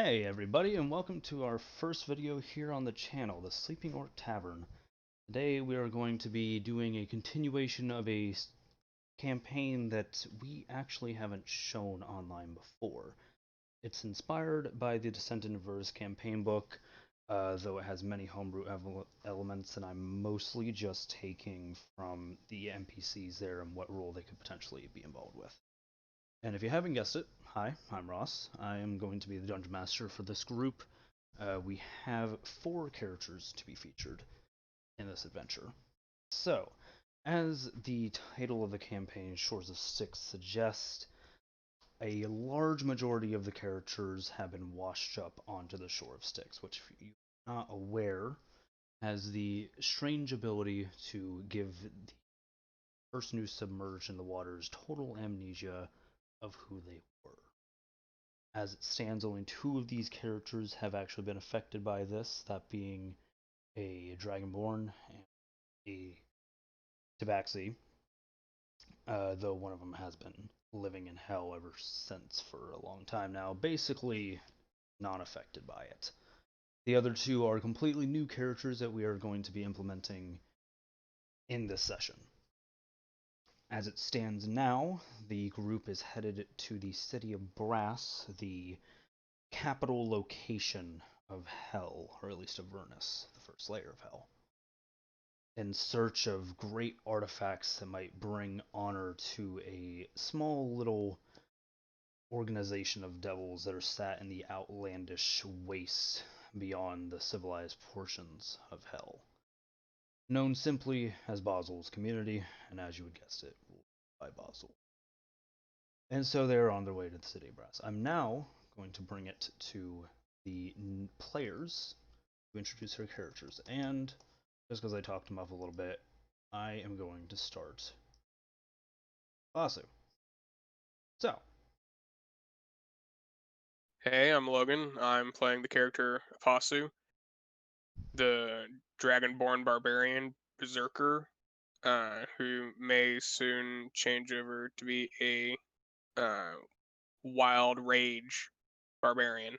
Hey everybody, and welcome to our first video here on the channel, the Sleeping Orc Tavern. Today we are going to be doing a continuation of a campaign that we actually haven't shown online before. It's inspired by the Descent into Avernus campaign book, though it has many homebrew elements, and I'm mostly just taking from the NPCs there and what role they could potentially be involved with. And if you haven't guessed it, hi, I'm Ross. I am going to be the Dungeon Master for this group. We have 4 characters to be featured in this adventure. So, as the title of the campaign, Shores of Styx, suggests, a large majority of the characters have been washed up onto the shore of Styx, which, if you're not aware, has the strange ability to give the person who's submerged in the waters total amnesia of who they were. As it stands, only 2 of these characters have actually been affected by this, that being a Dragonborn and a Tabaxi, though one of them has been living in hell ever since for a long time now, basically not affected by it. The other 2 are completely new characters that we are going to be implementing in this session. As it stands now, the group is headed to the city of Brass, the capital location of Hell, or at least Avernus, the first layer of Hell, in search of great artifacts that might bring honor to a small little organization of devils that are sat in the outlandish wastes beyond the civilized portions of Hell, known simply as Bazul's community, and as you would guess it, ruled by Bazul. And so they're on their way to the city of Brass. I'm now going to bring it to the players to introduce their characters, and just because I talked them up a little bit, I am going to start Basu. So, Hey, I'm Logan. I'm playing the character Apasu, the dragonborn barbarian berserker, who may soon change over to be a wild rage barbarian.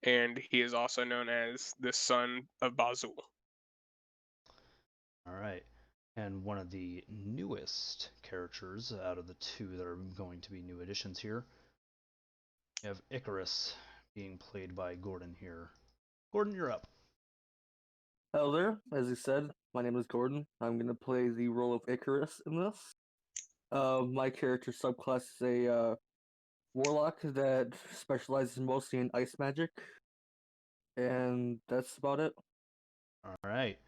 And he is also known as the son of Bazul. alright. And one of the newest characters out of the 2 that are going to be new additions here, you have Icarus being played by Gordon here. Gordon, you're up. Hello there, as you said, my name is Gordon. I'm going to play the role of Icarus in this. My character subclass is a warlock that specializes mostly in ice magic, and that's about it. Alright.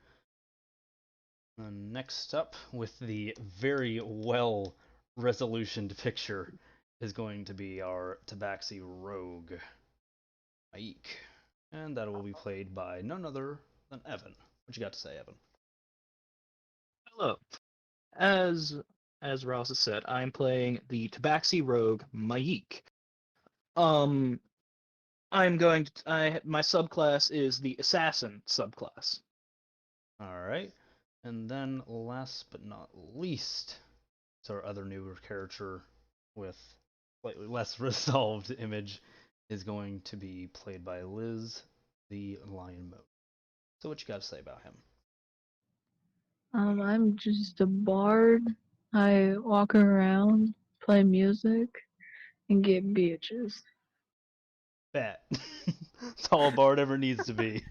Next up, with the very well resolutioned picture, is going to be our Tabaxi rogue, Aik. And that will be played by none other than Evan. What you got to say, Evan? Hello. As Rouse has said, I'm playing the Tabaxi Rogue Mayik. Um, my subclass is the Assassin subclass. Alright. And then last but not least, it's our other newer character with slightly less resolved image, is going to be played by Liz, the Lion Mode. So what you got to say about him? I'm just a bard. I walk around, play music, and get bitches. Fat. That's all Bard ever needs to be.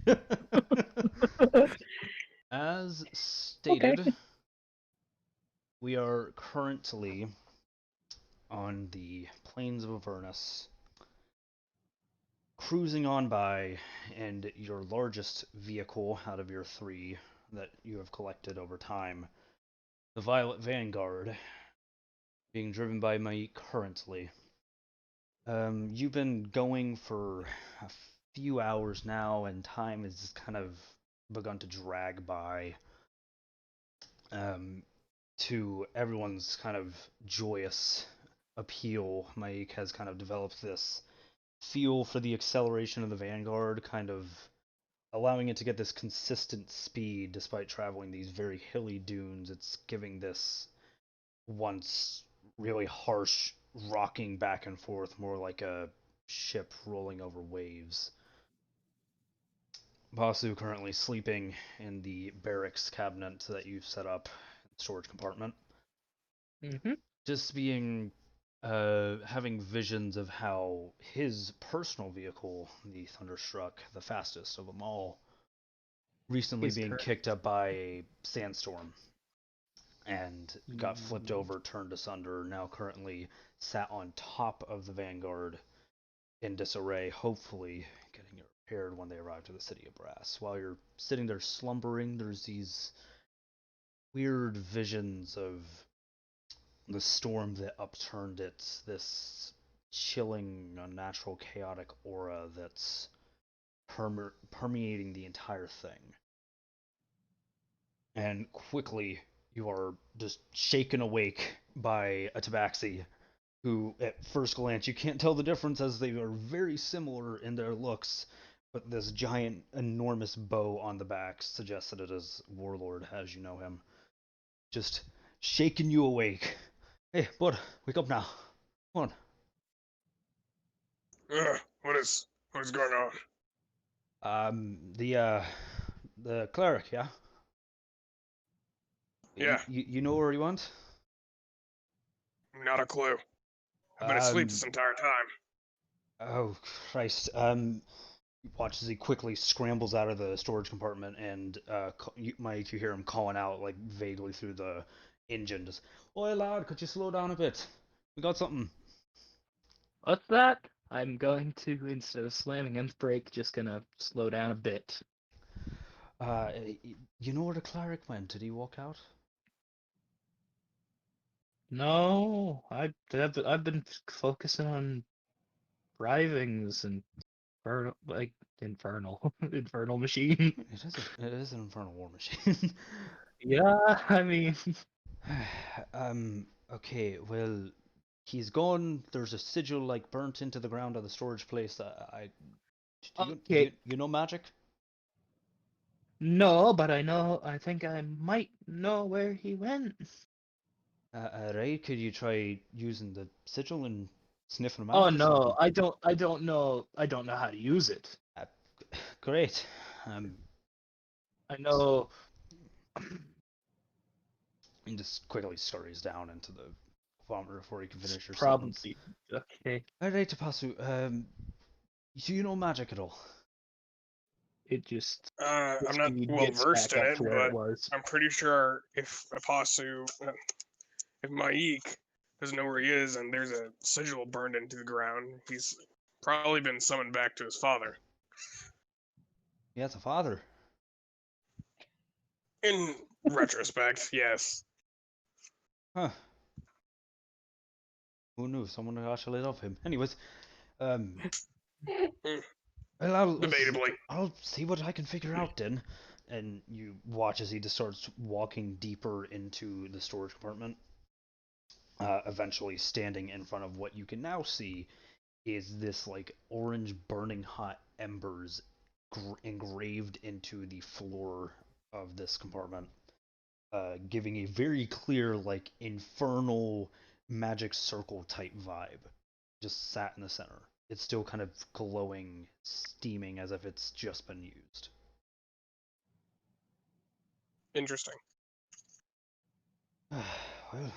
As stated, Okay. we are currently on the plains of Avernus, cruising on by, and your largest vehicle out of your 3 that you have collected over time, the Violet Vanguard, being driven by Maik currently. You've been going for a few hours now, and time has kind of begun to drag by. To everyone's kind of joyous appeal, Maik has kind of developed this feel for the acceleration of the Vanguard, kind of allowing it to get this consistent speed despite traveling these very hilly dunes. It's giving this once really harsh rocking back and forth more like a ship rolling over waves. Basu currently sleeping in the barracks cabinet that you've set up in the storage compartment. Mm-hmm. Just being having visions of how his personal vehicle, the Thunderstruck, the fastest of them all, recently being kicked up by a sandstorm and got flipped over, turned asunder, now currently sat on top of the Vanguard in disarray, hopefully getting it repaired when they arrive to the city of Brass. While you're sitting there slumbering, there's these weird visions of the storm that upturned it, this chilling, unnatural, chaotic aura that's permeating the entire thing. And quickly, you are just shaken awake by a tabaxi who, at first glance, you can't tell the difference as they are very similar in their looks, but this giant, enormous bow on the back suggests that it is Warlord as you know him. Just shaking you awake. Hey, bud, wake up now. Come on. What is going on? The cleric, yeah? Yeah. You know where he went? Not a clue. I've been asleep this entire time. Oh, Christ. You watch as he quickly scrambles out of the storage compartment, and you hear him calling out, like, vaguely through the engine, just, "Oi, lad, could you slow down a bit? We got something." What's that? I'm going to, instead of slamming on the brake, just gonna slow down a bit. You know where the cleric went? Did he walk out? No, I've been focusing on drivings and infernal machine. It is an infernal war machine. Yeah, I mean, Okay, well, he's gone. There's a sigil, like, burnt into the ground of the storage place. okay. You know magic? No, but I think I might know where he went. Right, could you try using the sigil and sniffing him Oh out or something? no, I don't know how to use it. Great. I know. He just quickly scurries down into the vomit before he can finish your sentence. Probably. Okay. Alright, Tapasu, do you know magic at all? It just I'm not speed well gets versed back in up it, to where it but was. I'm pretty sure if Maik doesn't know where he is and there's a sigil burned into the ground, he's probably been summoned back to his father. He has a father. In retrospect, yes. Huh. Who knew? Someone actually loved him. Anyways, well, Debatably. I'll see what I can figure out then. And you watch as he just starts walking deeper into the storage compartment. Eventually standing in front of what you can now see is this, like, orange burning hot embers engraved into the floor of this compartment, giving a very clear, like, infernal magic circle type vibe. Just sat in the center. It's still kind of glowing, steaming, as if it's just been used. Interesting. Well,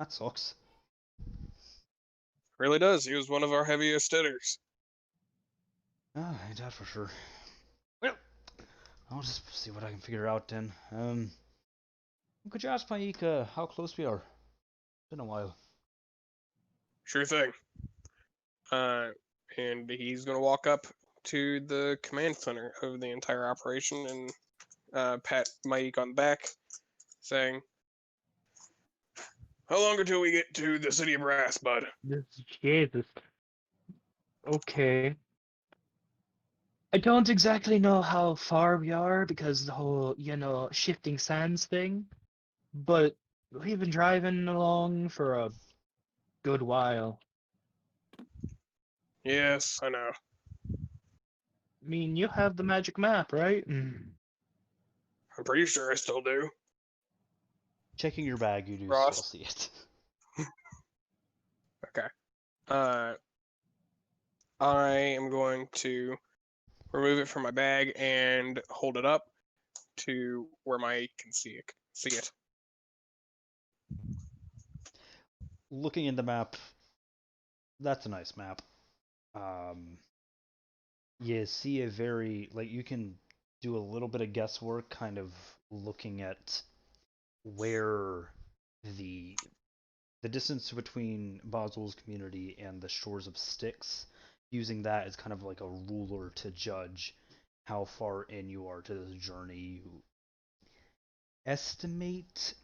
that sucks. Really does. He was one of our heaviest hitters. Ah, ain't that for sure. Well, I'll just see what I can figure out then. Could you ask Maika how close we are? Been a while. Sure thing. And he's gonna walk up to the command center of the entire operation and pat Maik on the back, saying, "How long until we get to the city of Brass, bud?" Jesus. Okay. I don't exactly know how far we are because the whole, shifting sands thing, but we've been driving along for a good while. Yes, I know. I mean, you have the magic map, right? I'm pretty sure I still do. Checking your bag, you do Ross? still see it. Okay. I am going to remove it from my bag and hold it up to where my can see it. Looking at the map, that's a nice map. You see a very, like, you can do a little bit of guesswork kind of looking at where the distance between Bazul's community and the shores of Styx, using that as kind of like a ruler to judge how far in you are to this journey. You estimate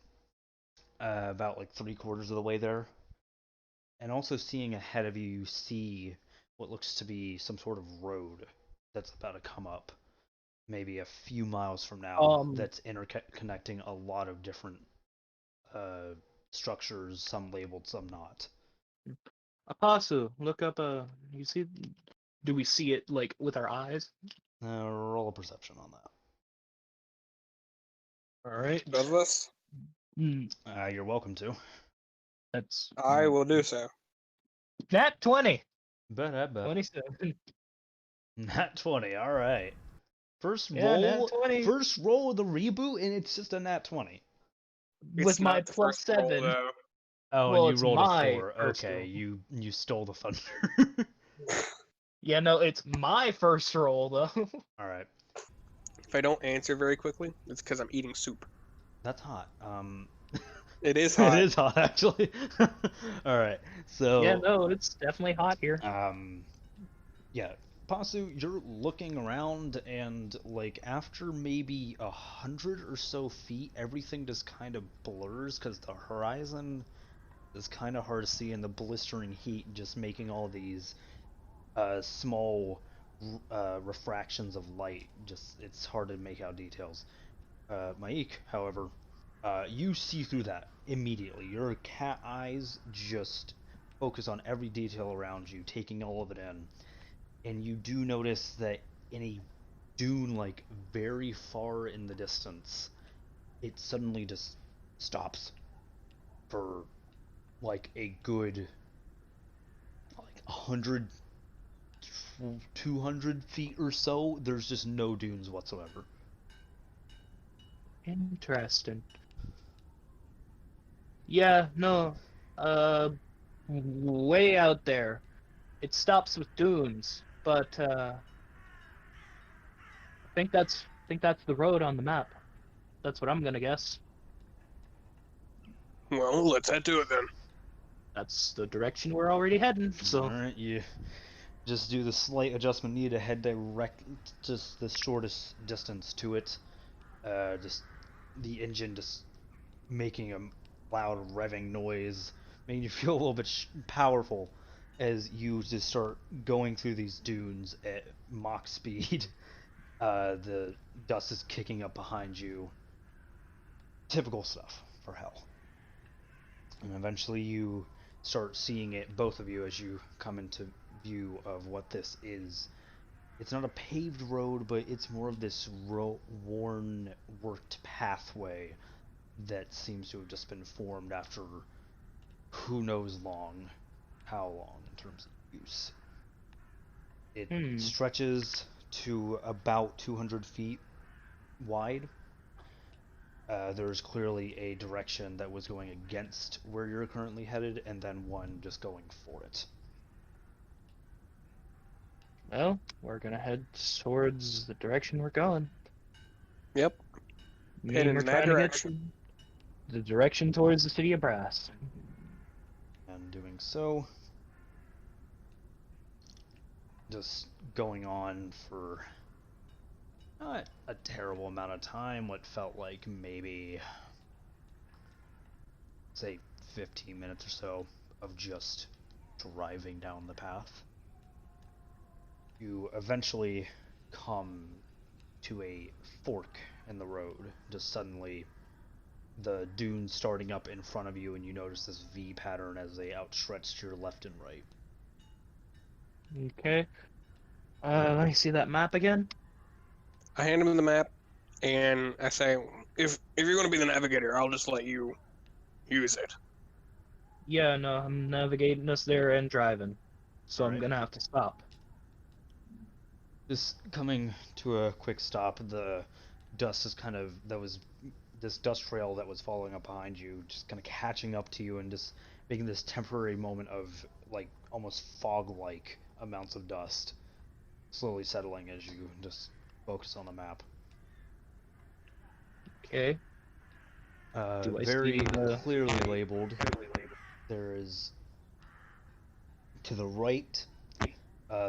about like 3/4 of the way there. And also seeing ahead of you, you see what looks to be some sort of road that's about to come up, maybe a few miles from now, that's interconnecting a lot of different structures, some labeled, some not. Apasu, look up. You see? Do we see it like with our eyes? Roll a perception on that. All right. Does this? You're welcome to. That's I will do so. nat 20. Bet. 27. Nat 20. All right. First Yeah, roll. nat 20. First roll of the reboot, and it's just a nat 20. With It's my not the plus first roll, 7. though. Oh, Well, and you it's rolled a my 4. first Okay, roll. you stole the thunder. Yeah, no, it's my first roll though. All right. If I don't answer very quickly, it's because I'm eating soup. That's hot. It is hot. It is hot, actually. All right. So. Yeah, no, it's definitely hot here. Yeah, Pasu, you're looking around, and like after maybe 100 or so feet, everything just kind of blurs because the horizon is kind of hard to see, and the blistering heat just making all these small refractions of light. Just it's hard to make out details. Maik, however, you see through that immediately. Your cat eyes just focus on every detail around you, taking all of it in. And you do notice that in a dune, like very far in the distance, it suddenly just stops for like a good like 100, 200 feet or so. There's just no dunes whatsoever. Interesting. Yeah, no. Way out there. It stops with dunes, but I think that's the road on the map. That's what I'm gonna guess. Well, let's head to it then. That's the direction we're already heading. So. All right, you just do the slight adjustment needed to head direct, just the shortest distance to it. Just the engine just making a loud revving noise, making you feel a little bit powerful as you just start going through these dunes at Mach speed. The dust is kicking up behind you. Typical stuff for hell. And eventually you start seeing it, both of you, as you come into view of what this is. It's not a paved road, but it's more of this worn, worked pathway that seems to have just been formed after who knows how long in terms of use. It stretches to about 200 feet wide. There's clearly a direction that was going against where you're currently headed, and then one just going for it. Well, we're gonna head towards the direction we're going. Yep. Head in We're that trying to direction. get the direction towards the city of Brass. And doing so, just going on for not a terrible amount of time, what felt like maybe, say, 15 minutes or so of just driving down the path. You eventually come to a fork in the road, just suddenly the dunes starting up in front of you, and you notice this V pattern as they outstretch to your left and right. Okay. Let me see that map again. I hand him the map, and I say, if you're going to be the navigator, I'll just let you use it. Yeah, no, I'm navigating us there and driving, so I'm Alright. gonna have to stop. Just coming to a quick stop, the dust is kind of this dust trail that was following up behind you, just kind of catching up to you and just making this temporary moment of like almost fog-like amounts of dust slowly settling as you just focus on the map. Okay. Do I Very see the... clearly labeled. There is to the right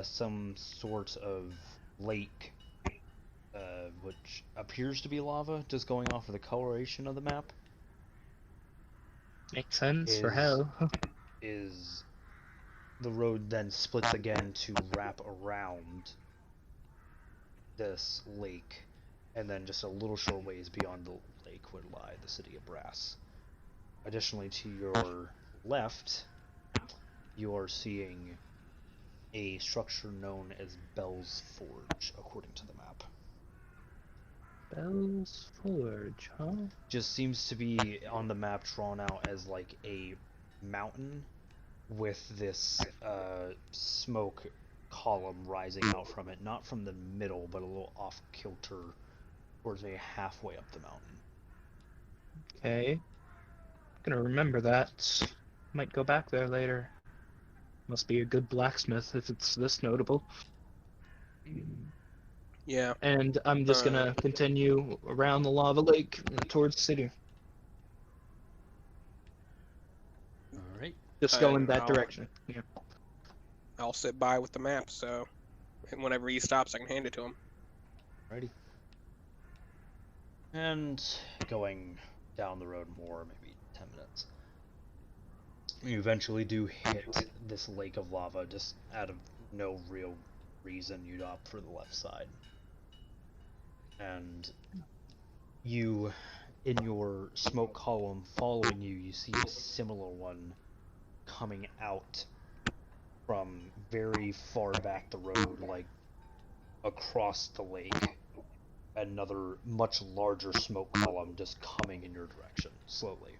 some sort of lake, which appears to be lava, just going off of the coloration of the map. Makes sense for Is hell. is the road then splits again to wrap around this lake, and then just a little short ways beyond the lake would lie the city of Brass. Additionally, to your left, you are seeing a structure known as Bell's Forge, according to the map. Bell's Forge, huh? Just seems to be on the map drawn out as like a mountain with this smoke column rising out from it, not from the middle, but a little off kilter towards maybe halfway up the mountain. Okay. Gonna remember that. Might go back there later. Must be a good blacksmith if it's this notable. Yeah. And I'm just gonna continue around the lava lake towards the city. Alright. Just go in And that direction. Yeah. I'll sit by with the map, so whenever he stops, I can hand it to him. Righty. And going down the road more, maybe 10 minutes. You eventually do hit this lake of lava, just out of no real reason you'd opt for the left side. And you, in your smoke column following you, you see a similar one coming out from very far back the road, like across the lake. Another much larger smoke column just coming in your direction, slowly.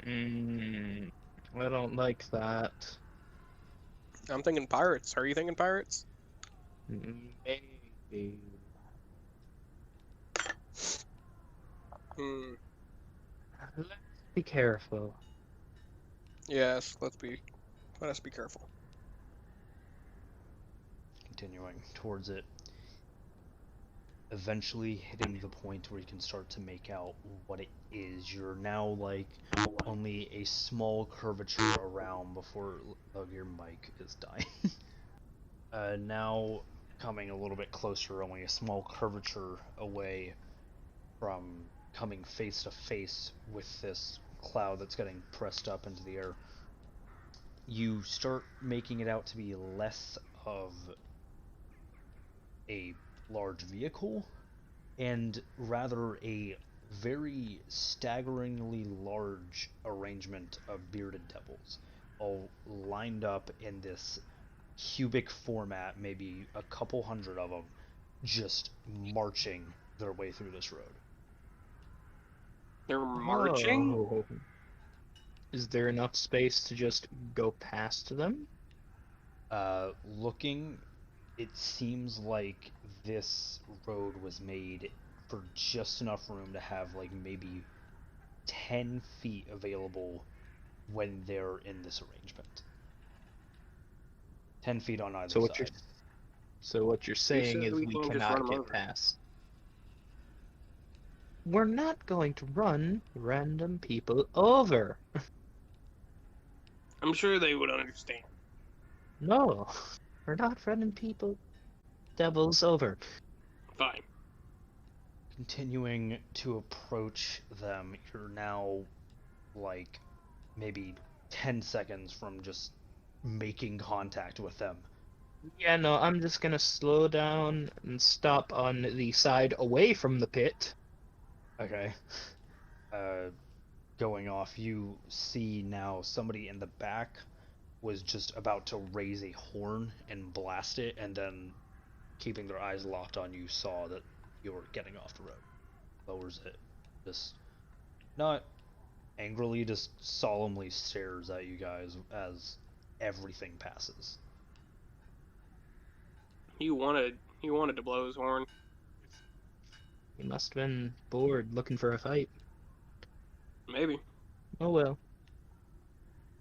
I don't like that. I'm thinking pirates. Are you thinking pirates? Maybe. Hmm. Let's be careful. Yes, let us be careful. Continuing towards it, eventually hitting the point where you can start to make out what it is. You're now like only a small curvature around before your mic is dying. Now coming a little bit closer, only a small curvature away from coming face to face with this cloud that's getting pressed up into the air. You start making it out to be less of a large vehicle and rather a very staggeringly large arrangement of bearded devils, all lined up in this cubic format, maybe a couple hundred of them, just marching their way through this road. They're marching? Oh. Is there enough space to just go past them? Looking, it seems like this road was made for just enough room to have like maybe 10 feet available when they're in this arrangement. 10 feet on either side. So what you're saying is we cannot get past. We're not going to run random people over. I'm sure they would understand. No, we're not running people devils over. Fine. Continuing to approach them, you're now like maybe 10 seconds from just making contact with them. Yeah, no, I'm just gonna slow down and stop on the side away from the pit. Okay. Going off, you see now somebody in the back was just about to raise a horn and blast it, and then keeping their eyes locked on you saw that you were getting off the road. Lowers it. Just not angrily, just solemnly stares at you guys as everything passes. He wanted to blow his horn. He must have been bored looking for a fight. Maybe. Oh well.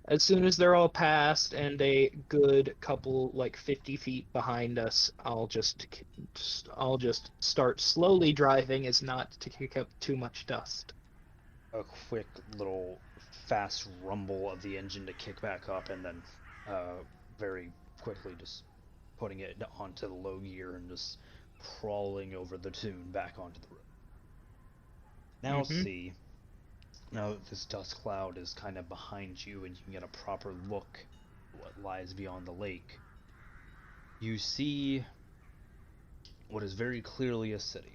As soon as they're all past and a good couple, like 50 feet behind us, I'll just start slowly driving as not to kick up too much dust. A quick little fast rumble of the engine to kick back up, and then very quickly just putting it onto the low gear and just crawling over the dune back onto the road. Now see, now that this dust cloud is kind of behind you and you can get a proper look at what lies beyond the lake, you see what is very clearly a city.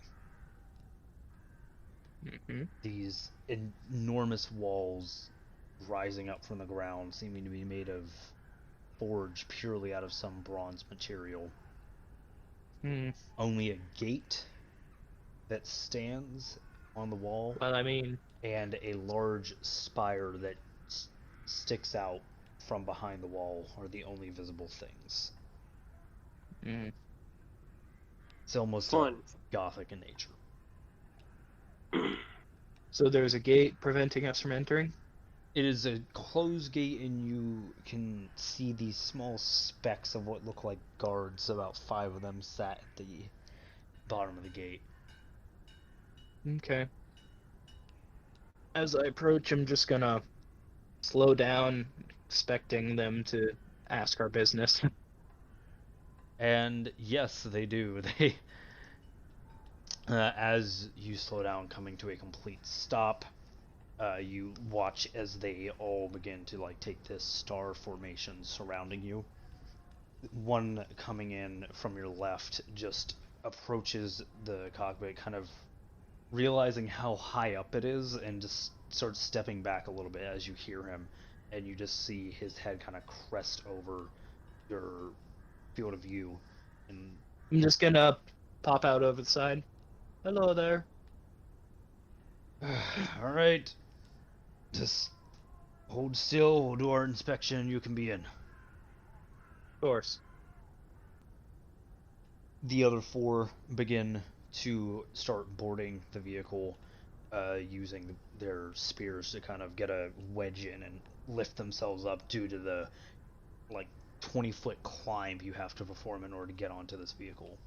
These enormous walls rising up from the ground, seeming to be made of forged purely out of some bronze material. Only a gate that stands on the wall, Well, I mean, and a large spire that sticks out from behind the wall are the only visible things. It's almost Fun. Gothic in nature. So there's a gate preventing us from entering? It is a closed gate, and you can see these small specks of what look like guards. About 5 of them sat at the bottom of the gate. Okay. As I approach, I'm just gonna slow down, expecting them to ask our business. And yes, they do. They, as you slow down, coming to a complete stop, you watch as they all begin to like take this star formation surrounding you. One coming in from your left just approaches the cockpit, kind of realizing how high up it is, and just starts stepping back a little bit as you hear him, and you just see his head kind of crest over your field of view. And I'm just gonna pop out over the side. Hello there. all right, just hold still. We'll do our inspection, and you can be in. Of course. The other 4 begin to start boarding the vehicle, using their spears to kind of get a wedge in and lift themselves up due to the like 20-foot climb you have to perform in order to get onto this vehicle.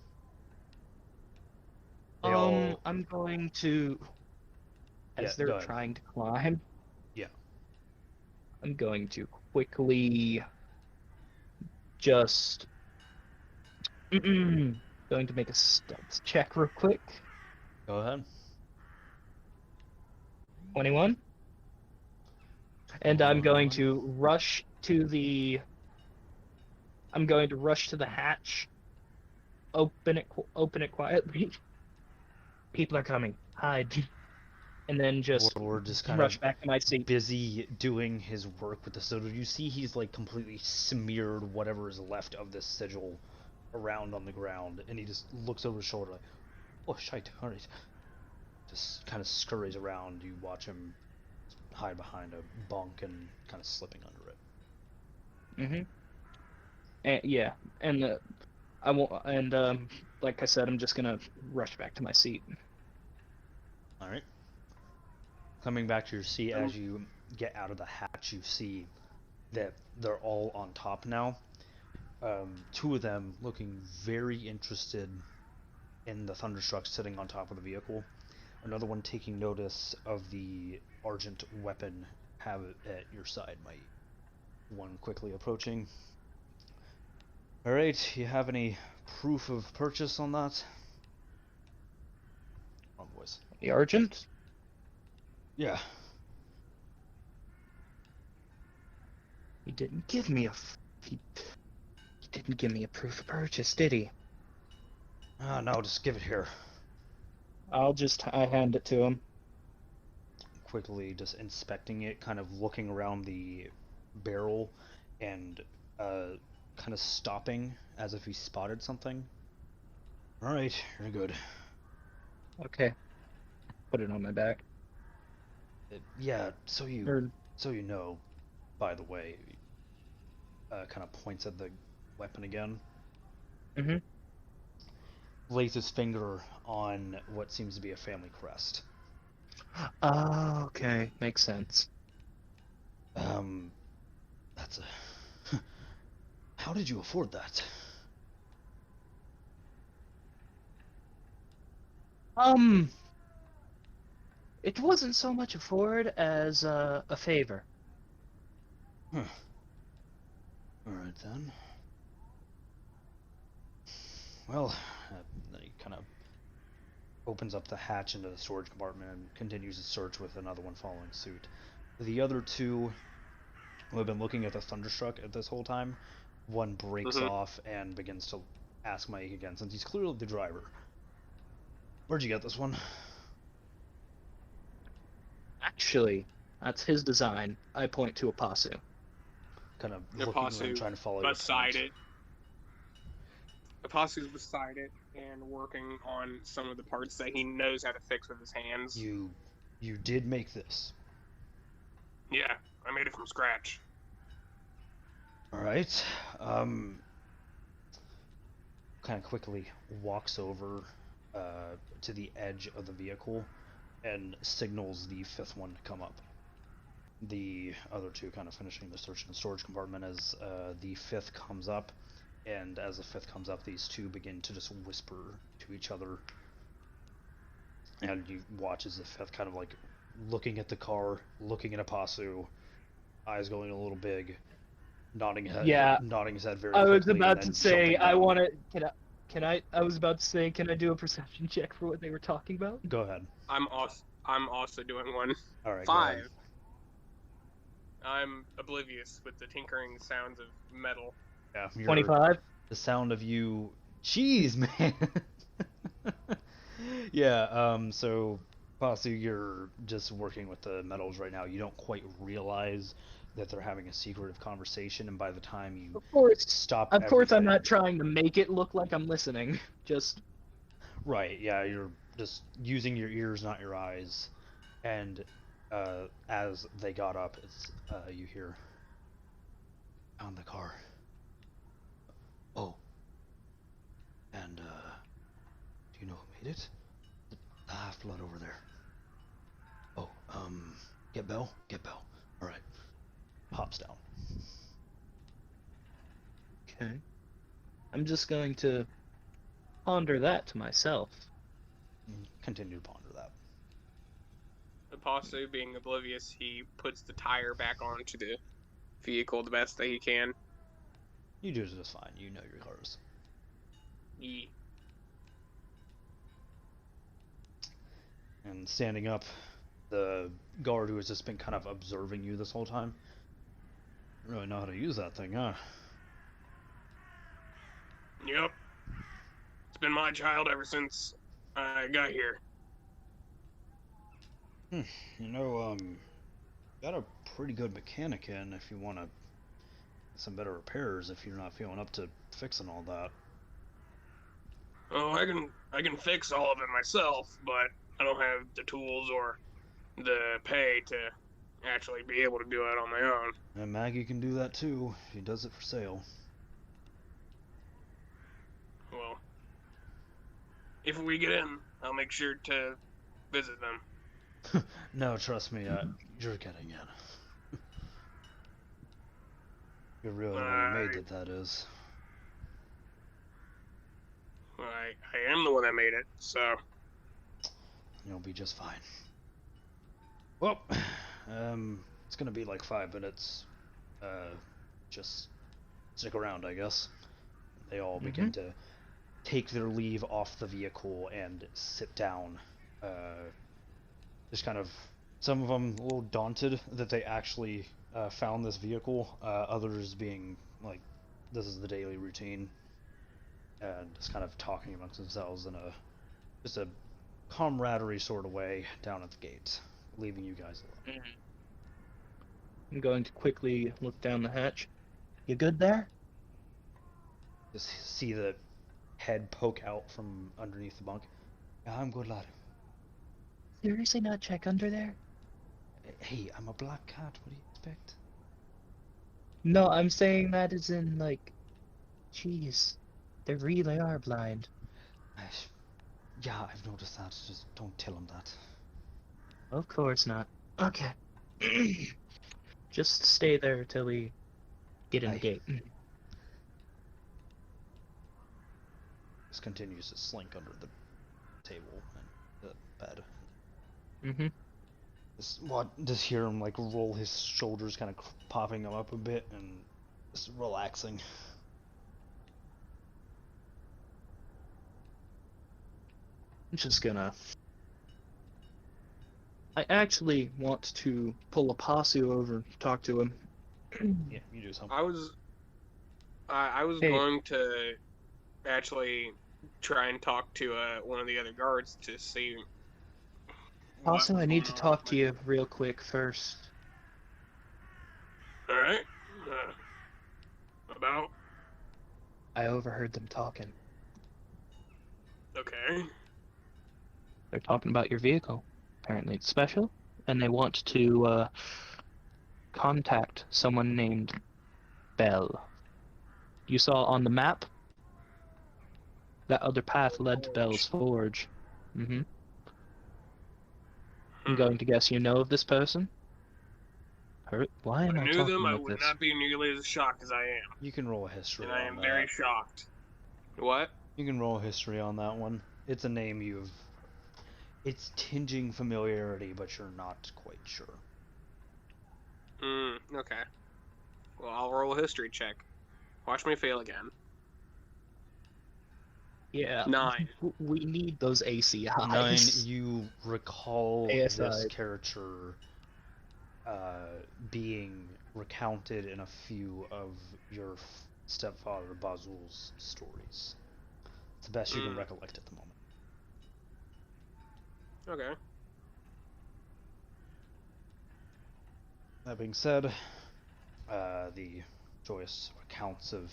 I'm going to, as Yeah, they're go ahead. trying to climb, Yeah. I'm going to quickly just going to make a stealth check real quick. Go ahead. 21. And I'm going 21. to rush to the hatch. Open it quietly. People are coming. Hide. And then just Warlord just kind rush of back to my seat. busy doing his work with the sigil. You see he's like completely smeared whatever is left of this sigil around on the ground, and he just looks over his shoulder like, oh shite, alright. Just kind of scurries around. You watch him hide behind a bunk and kind of slipping under it. And yeah, and I won't. And like I said, I'm just gonna rush back to my seat. All right. Coming back to your seat, as you get out of the hatch, you see that they're all on top now. 2 of them looking very interested in the Thunderstruck sitting on top of the vehicle. Another one taking notice of the argent weapon have at your side. One quickly approaching. All right, you have any proof of purchase on that? Wrong voice. The Argent? Yeah. He didn't give me he didn't give me a proof of purchase, did he? No, just give it here. I hand it to him. Quickly just inspecting it, kind of looking around the barrel and kind of stopping as if he spotted something. All right, you're good. Okay. Put it on my back. Yeah, so you know, by the way, kind of points at the weapon again. lays his finger on what seems to be a family crest. Oh, okay. Makes sense. That's a... How did you afford that? It wasn't so much a Ford as a favor. Huh. Alright then. Well, then he kind of opens up the hatch into the storage compartment and continues his search with another one following suit. The other two who have been looking at the Thunderstruck at this whole time, one breaks off and begins to ask Mike again, since he's clearly the driver. Where'd you get this one? Actually, that's his design. I point to Apasu. Kind of looking around, trying to follow your beside point. it. Apasu's beside it and working on some of the parts that he knows how to fix with his hands. You did make this. Yeah, I made it from scratch. Alright. Kind of quickly walks over to the edge of the vehicle and signals the fifth one to come up. The other two kind of finishing the search in the storage compartment as the fifth comes up, and as the fifth comes up, these two begin to just whisper to each other, and you watch as the fifth kind of like looking at the car, looking at Apasu, eyes going a little big, nodding his head, nodding his head very quickly. I was about to say, I want to. I was about to say, can I do a perception check for what they were talking about? Go ahead. I'm also doing one. All right. 5. I'm oblivious with the tinkering sounds of metal. Yeah. 25. The sound of you. Jeez, man. Yeah. So, Pasu, you're just working with the metals right now. You don't quite realize that they're having a secretive conversation, and by the time you stop, of course, I'm not trying to make it look like I'm listening. Just right. Yeah, you're just using your ears, not your eyes. And as they got up, it's you hear, "Found the car." Oh. And do you know who made it? The half-blood over there. Oh, get Bell? Get Bell. Alright. Hops down. okay. I'm just going to ponder that to myself. Continue to ponder that. Apasu, being oblivious, he puts the tire back onto the vehicle the best that he can. You do just fine. You know your cars. He And standing up, the guard who has just been kind of observing you this whole time. You really know how to use that thing, huh? Yep. It's been my child ever since I got here. You know, got a pretty good mechanic in if you want to some better repairs if you're not feeling up to fixing all that. Oh, I can fix all of it myself, but I don't have the tools or the pay to actually be able to do it on my own. And Maggie can do that too. She does it for sale. Well, if we get in, I'll make sure to visit them. No, trust me, you're getting in. You're really the one who made that is. I am the one that made it, so... You'll be just fine. Well, it's gonna be like 5 minutes. Just stick around, I guess. They all begin to take their leave off the vehicle and sit down. Just kind of, some of them a little daunted that they actually found this vehicle. Others being like, this is the daily routine. And just kind of talking amongst themselves in just a camaraderie sort of way down at the gate, leaving you guys alone. I'm going to quickly look down the hatch. You good there? Just see the head poke out from underneath the bunk. Yeah, I'm good, lad. Seriously not check under there? Hey, I'm a black cat, what do you expect? No, I'm saying that as in, like, jeez, they really are blind. Yeah, I've noticed that. Just don't tell him that. Of course not. Okay. Just stay there till we get in the Aye. gate. Just continues to slink under the table and the bed. Mm-hmm. Just hear him like roll his shoulders, kind of popping him up a bit and just relaxing. I'm just gonna. I actually want to pull a Pasu over and talk to him. Yeah, you do something. I was Hey. going to actually try and talk to one of the other guards to see. Also, I need to talk to you. you real quick first. All right. About. I overheard them talking. Okay. They're talking about your vehicle. Apparently it's special, and they want to contact someone named Bell. You saw on the map? That other path led to Bell's Forge. Mm-hmm. I'm going to guess you know of this person? Why am I knew talking them, I like would this? not be nearly as shocked as I am. You can roll a history And I on am that. very shocked. What? You can roll a history on that one. It's a name you've... It's tinging familiarity, but you're not quite sure. Okay. Well, I'll roll a history check. Watch me fail again. Yeah. 9. We need those ACIs. 9, you recall this ASI. character being recounted in a few of your stepfather Bazul's stories. It's the best you can recollect at the moment. Okay. That being said, the joyous accounts of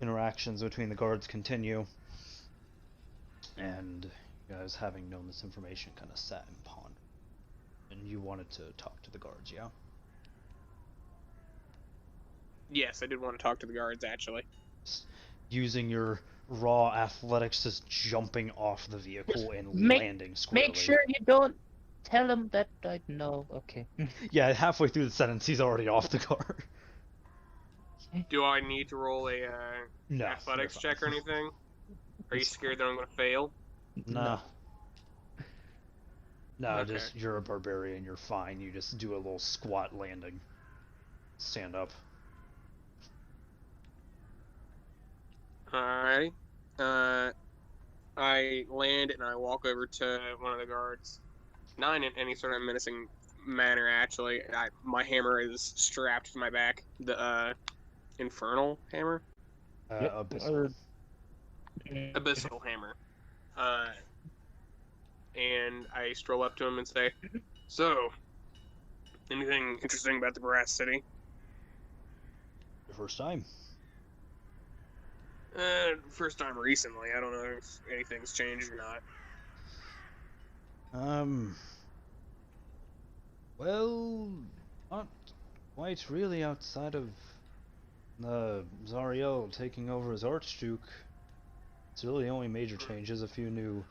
interactions between the guards continue, and you guys, having known this information, kind of sat and pondered. And you wanted to talk to the guards, yeah? Yes, I did want to talk to the guards, actually. Using your raw athletics, just jumping off the vehicle and Make- landing squarely. Make sure you don't tell him that I know. Okay. Yeah, halfway through the sentence, he's already off the car. Do I need to roll a No, athletics you're fine. check or anything? Are you scared that I'm going to fail? Nah. No, Okay. just you're a barbarian, you're fine. You just do a little squat landing. Stand up. Alright. I land and I walk over to one of the guards. Not in any sort of menacing manner, actually. My hammer is strapped to my back. The infernal hammer? Abyssal. Abyssal hammer. And I stroll up to him and say, "So, anything interesting about the Brass City?" Your first time. First time recently. I don't know if anything's changed or not. Well, not quite really outside of Zariel taking over as Archduke. It's really the only major changes. A few new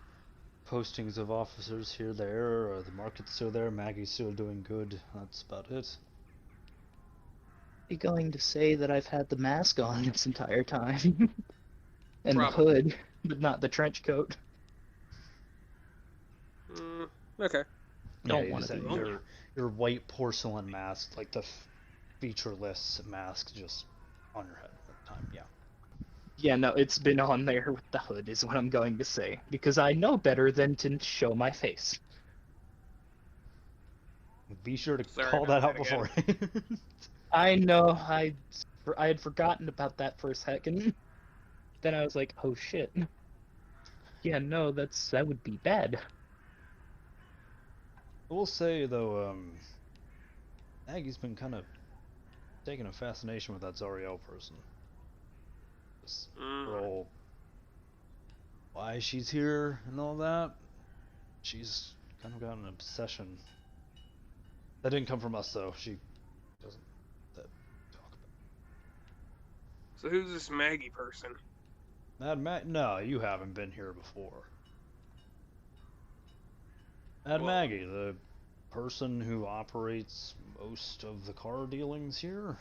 postings of officers here, there. The market's still there. Maggie's still doing good. That's about it. You going to say that I've had the mask on this entire time? And Probably. the hood, but not the trench coat. Okay. Don't you wanna just be have your white porcelain mask, like the featureless mask, just on your head at the time. Yeah. Yeah, no, it's been on there with the hood, is what I'm going to say. Because I know better than to show my face. Be sure to Sorry call about that out that again. before. I know, I had forgotten about that for a second. Then I was like, oh shit. Yeah, no, that would be bad. I will say though, Maggie's been kind of taking a fascination with that Zariel person. This girl, why she's here and all that. She's kind of got an obsession. That didn't come from us though. She doesn't talk about. So who's this Maggie person? Mad Matt? No, you haven't been here before. And Well- Maggie, the person who operates most of the car dealings here.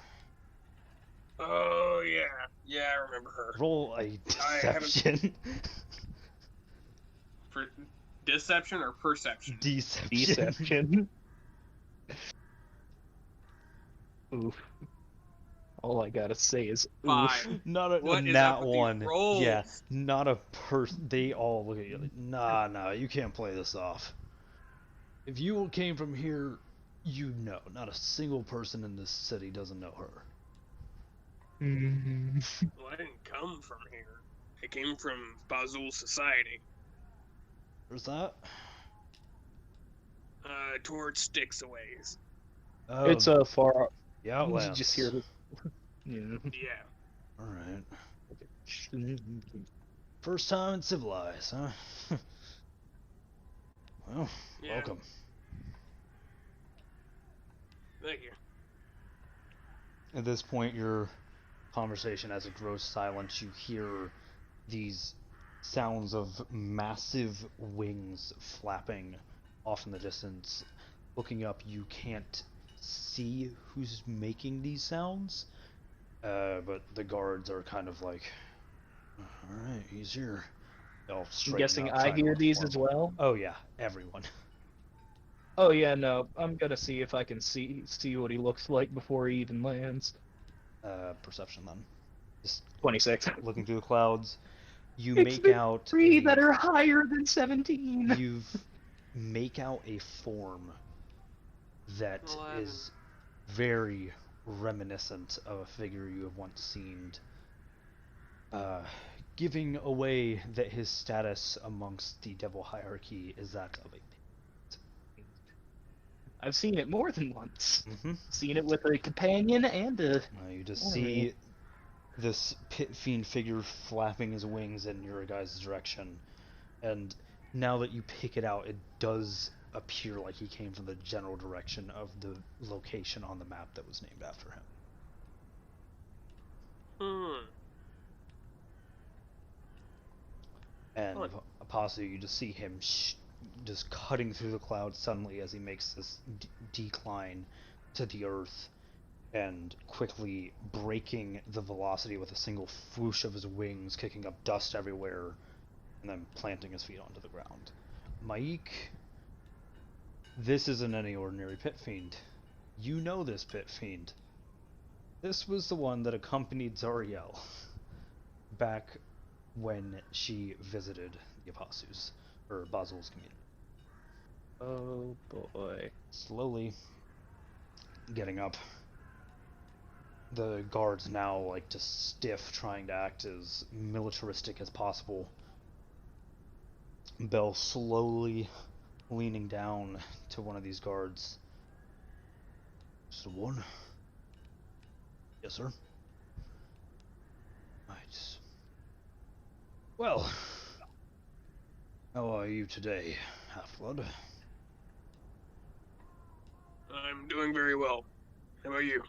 Oh, yeah. Yeah, I remember her. Roll a I haven't- deception. For deception or perception? Deception. Deception. Oof. All I gotta say is oof. 5. Not a What is nat up with these one. rolls? Yeah, not a person. They all look at you like, nah, you can't play this off. If you came from here, you know. Not a single person in this city doesn't know her. Well, I didn't come from here. I came from Bazul society. There's that. Towards Styx a ways. Oh, It's a far. the You Outlands. just hear this. Yeah. Yeah. All right. First time in civilized, huh? Well, Yeah. welcome. Thank you. At this point, your conversation, as it grows silent, you hear these sounds of massive wings flapping off in the distance. Looking up, you can't see who's making these sounds, but the guards are kind of like, alright, he's here. They'll I'm straighten guessing up, I try and hear look these as formal. well. Oh yeah, everyone. Oh yeah, no. I'm gonna see if I can see what he looks like before he even lands. Perception then. Just 26. looking through the clouds, you It's make the out three a, that are higher than 17. you make out a form that 11. is very reminiscent of a figure you have once seen, giving away that his status amongst the devil hierarchy is that of a I've seen it more than once. mm-hmm. Seen it with a companion and a. You just Enemy. see this pit fiend figure flapping his wings in your guys' direction, and now that you pick it out, it does appear like he came from the general direction of the location on the map that was named after him. And What? Apostle, you just see him just cutting through the clouds suddenly as he makes this decline to the earth, and quickly breaking the velocity with a single swoosh of his wings, kicking up dust everywhere, and then planting his feet onto the ground. Maik, this isn't any ordinary pit fiend. You know this pit fiend. This was the one that accompanied Zariel back when she visited the Apostles, or Bazul's community. Oh boy. Slowly getting up. The guards now like just stiff, trying to act as militaristic as possible. Bell slowly leaning down to one of these guards. Just the one? Yes, sir. Right. Well, how are you today, Half-Blood? I'm doing very well. How about you?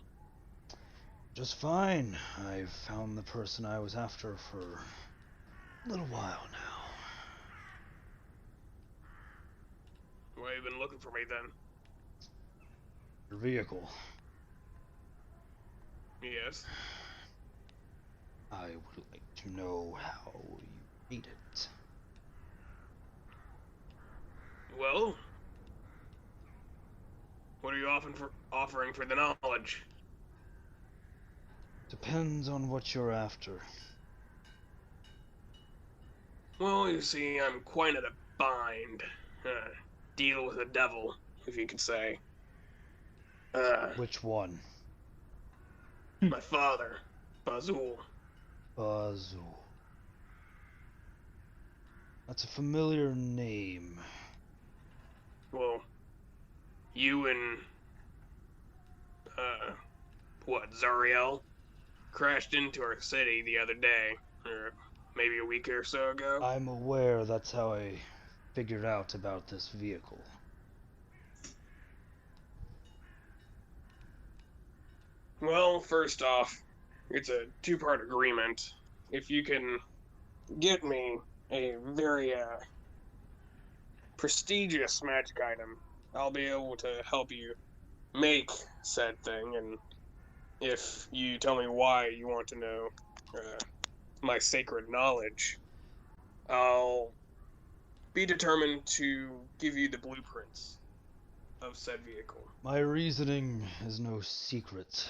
Just fine. I've found the person I was after for a little while now. Why have you been looking for me then? Your vehicle. Yes. I would like to know how you made it. Well, what are you offering for the knowledge? Depends on what you're after. Well, you see, I'm quite at a bind. Deal with the devil, if you could say. Which one? My father, Bazul. Bazul. That's a familiar name. Well, you and, Zariel crashed into our city the other day, or maybe a week or so ago. I'm aware, that's how I figured out about this vehicle. Well, first off, it's a two-part agreement. If you can get me a very, prestigious magic item, I'll be able to help you make said thing, and if you tell me why you want to know my sacred knowledge, I'll be determined to give you the blueprints of said vehicle. My reasoning is no secret.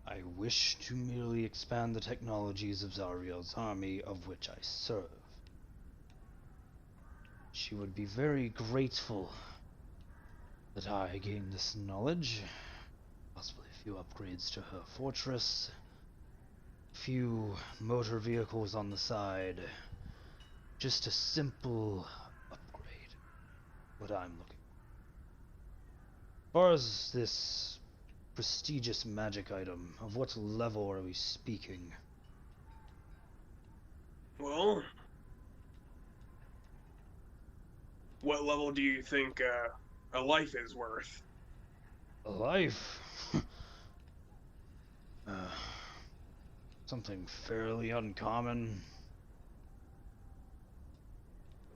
I wish to merely expand the technologies of Zariel's army, of which I serve. She would be very grateful that I gain this knowledge, possibly a few upgrades to her fortress, a few motor vehicles on the side, just a simple upgrade, what I'm looking for. As far as this prestigious magic item, of what level are we speaking? Well, what level do you think a life is worth? A life? Something fairly uncommon.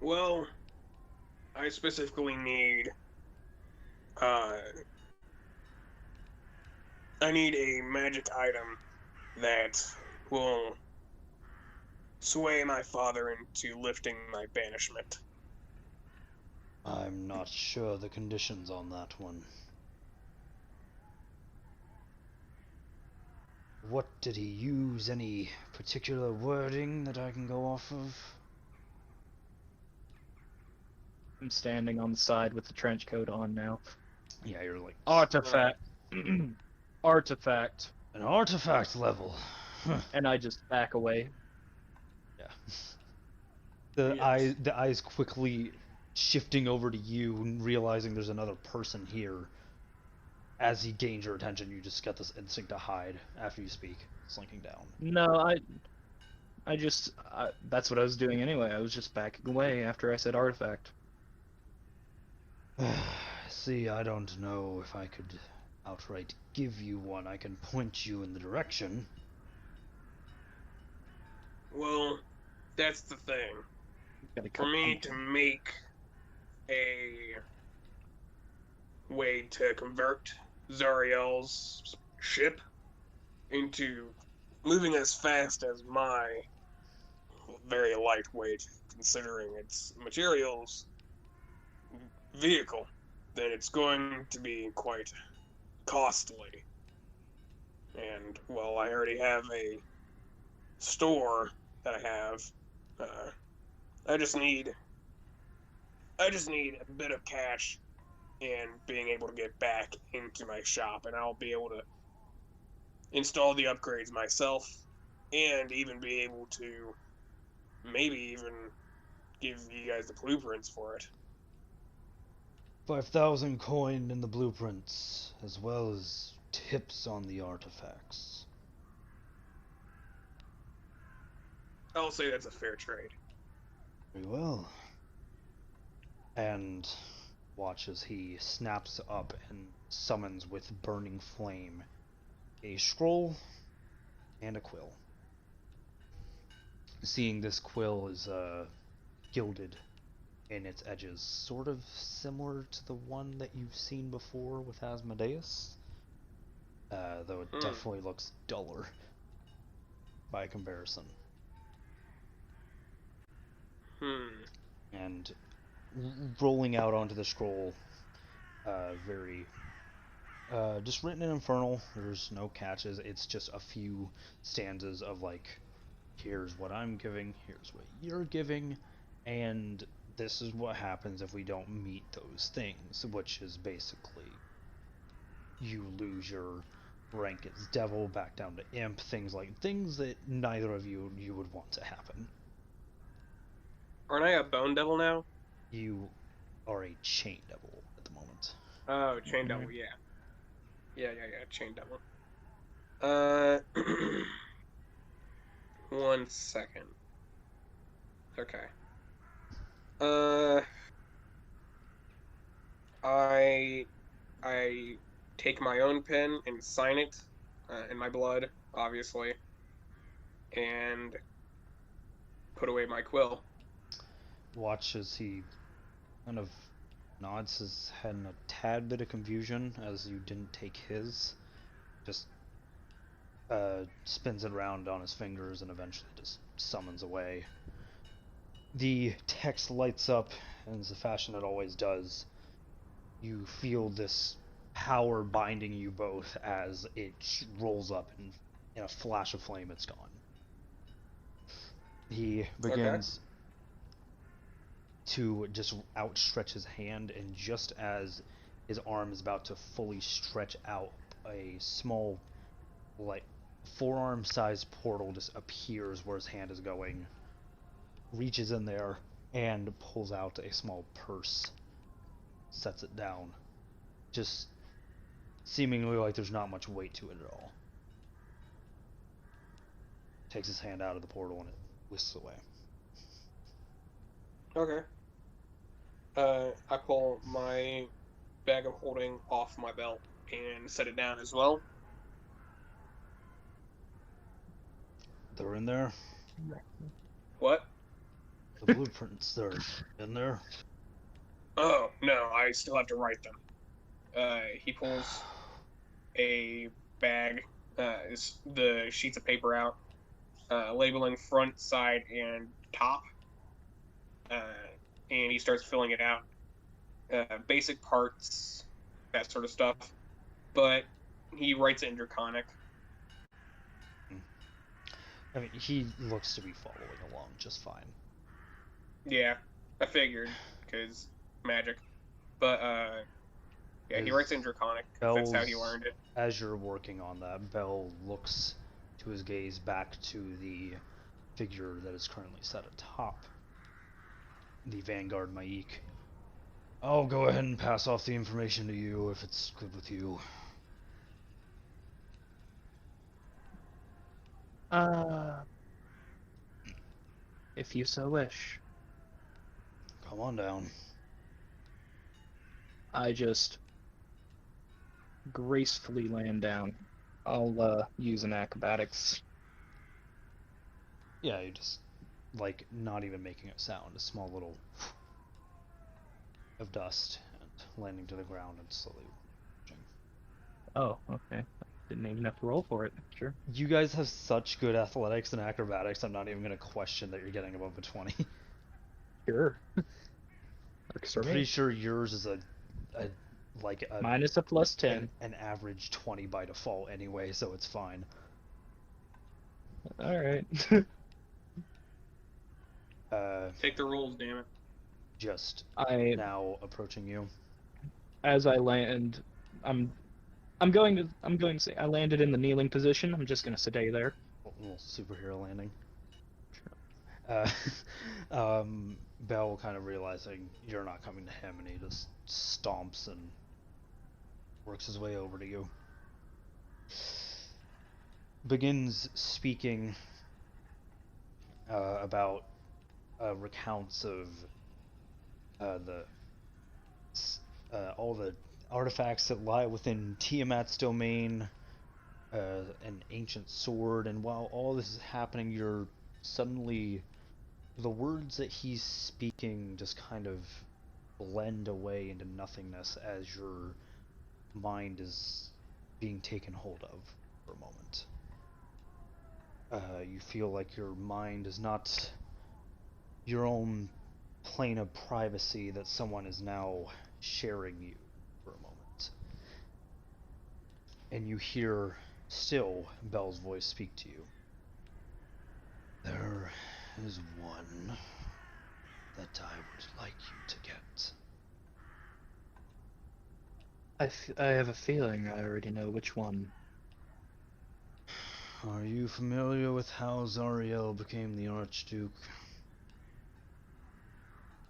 Well, I specifically need I need a magic item that will sway my father into lifting my banishment. I'm not sure the conditions on that one. What did he use? Any particular wording that I can go off of? I'm standing on the side with the trench coat on now. Yeah, you're like Artifact. Artifact. an artifact level. And I just back away. Yeah. The Yes. eyes quickly shifting over to you and realizing there's another person here. As he gains your attention, you just get this instinct to hide after you speak, slinking down. No, that's what I was doing anyway. I was just backing away after I said artifact. See, I don't know if I could outright give you one. I can point you in the direction. Well, that's the thing. Gotta For me to make a way to convert Zariel's ship into moving as fast as my very lightweight, considering its materials, vehicle, then it's going to be quite costly. And, well, I already have a store that I have. I just need a bit of cash and being able to get back into my shop, and I'll be able to install the upgrades myself and even be able to maybe even give you guys the blueprints for it. 5,000 coin in the blueprints, as well as tips on the artifacts. I'll say that's a fair trade. Very well. And watch as he snaps up and summons with burning flame a scroll and a quill. Seeing this quill is gilded in its edges, sort of similar to the one that you've seen before with Asmodeus, though it definitely looks duller by comparison. And rolling out onto the scroll, just written in Infernal. There's no catches. It's just a few stanzas of like, here's what I'm giving, here's what you're giving, and this is what happens if we don't meet those things, which is basically you lose your rank as devil back down to imp, things that neither of you would want to happen. Aren't I a bone devil now? You are a chain devil at the moment. Oh, chain devil, yeah. Yeah, chain devil. 1 second. Okay. I take my own pen and sign it in my blood, obviously, and put away my quill. Watch as he kind of nods his head in a tad bit of confusion as you didn't take his. Just spins it around on his fingers and eventually just summons away. The text lights up, and as the fashion it always does, you feel this power binding you both as it rolls up, and in a flash of flame it's gone. He begins to just outstretch his hand, and just as his arm is about to fully stretch out, a small, like, forearm-sized portal just appears where his hand is going, reaches in there, and pulls out a small purse, sets it down, just seemingly like there's not much weight to it at all. Takes his hand out of the portal and it whisks away. Okay. I pull my bag of holding off my belt and set it down as well. They're in there? What? The blueprints, they're in there? Oh, no, I still have to write them. He pulls a bag, the sheets of paper out, labeling front, side, and top. And he starts filling it out. Basic parts, that sort of stuff. But he writes it in Draconic. I mean, he looks to be following along just fine. Yeah, I figured, because magic. But, yeah, he writes in Draconic. That's how he learned it. As you're working on that, Bell looks to his gaze back to the figure that is currently set atop the Vanguard Maik. I'll go ahead and pass off the information to you if it's good with you. If you so wish. Come on down. I just gracefully land down. I'll use an acrobatics. Yeah, you just, like, not even making a sound, a small little of dust, and landing to the ground and slowly watching. Oh, okay. Didn't even have to roll for it. Sure. You guys have such good athletics and acrobatics, I'm not even going to question that you're getting above a 20. Sure. Works for I'm me. pretty sure yours is a minus a plus 10. An average 20 by default anyway, so it's fine. Alright. Take the rolls, damn it. Just now approaching you. As I land, I'm going to say I landed in the kneeling position. I'm just gonna stay there. A little superhero landing. Bell kind of realizing you're not coming to him, and he just stomps and works his way over to you. Begins speaking about recounts of all the artifacts that lie within Tiamat's domain, an ancient sword, and while all this is happening, you're suddenly, the words that he's speaking just kind of blend away into nothingness as your mind is being taken hold of for a moment. You feel like your mind is not your own plane of privacy, that someone is now sharing you for a moment. And you hear still Bell's voice speak to you. There is one that I would like you to get. I have a feeling I already know which one. Are you familiar with how Zariel became the Archduke?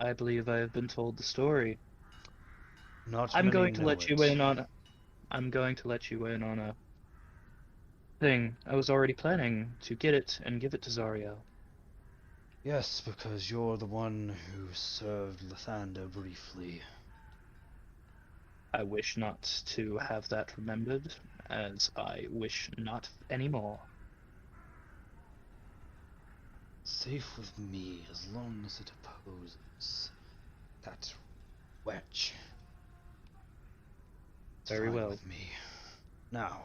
I believe I have been told the story. I'm going to let you in on a thing. I was already planning to get it and give it to Zariel. Yes, because you're the one who served Lathander briefly. I wish not to have that remembered, as I wish not anymore. Safe with me as long as it opposes that Wedge. It's Very fine well. with me. Now,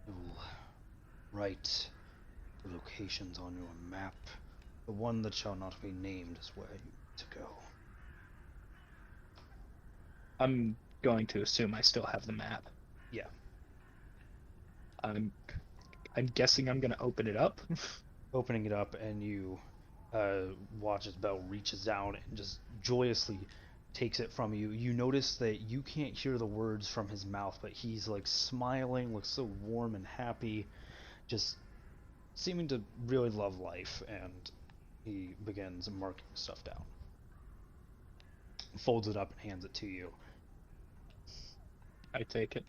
you'll write the locations on your map. The one that shall not be named is where you need to go. I'm going to assume I still have the map. Yeah. I'm guessing I'm gonna open it up. Opening it up, and you watch as Bell reaches down and just joyously takes it from you. You notice that you can't hear the words from his mouth, but he's like smiling, looks so warm and happy, just seeming to really love life, and he begins marking stuff down. Folds it up and hands it to you. I take it.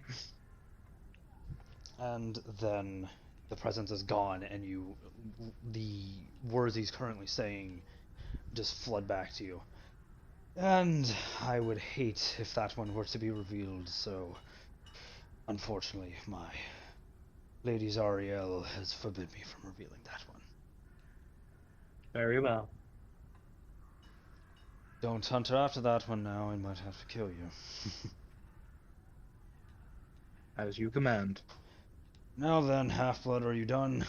And then the presence is gone, and the words he's currently saying just flood back to you. And I would hate if that one were to be revealed, so unfortunately my Lady Zariel has forbid me from revealing that one. Very well. Don't hunt her after that one now, I might have to kill you. As you command. Now then, Half-Blood, are you done?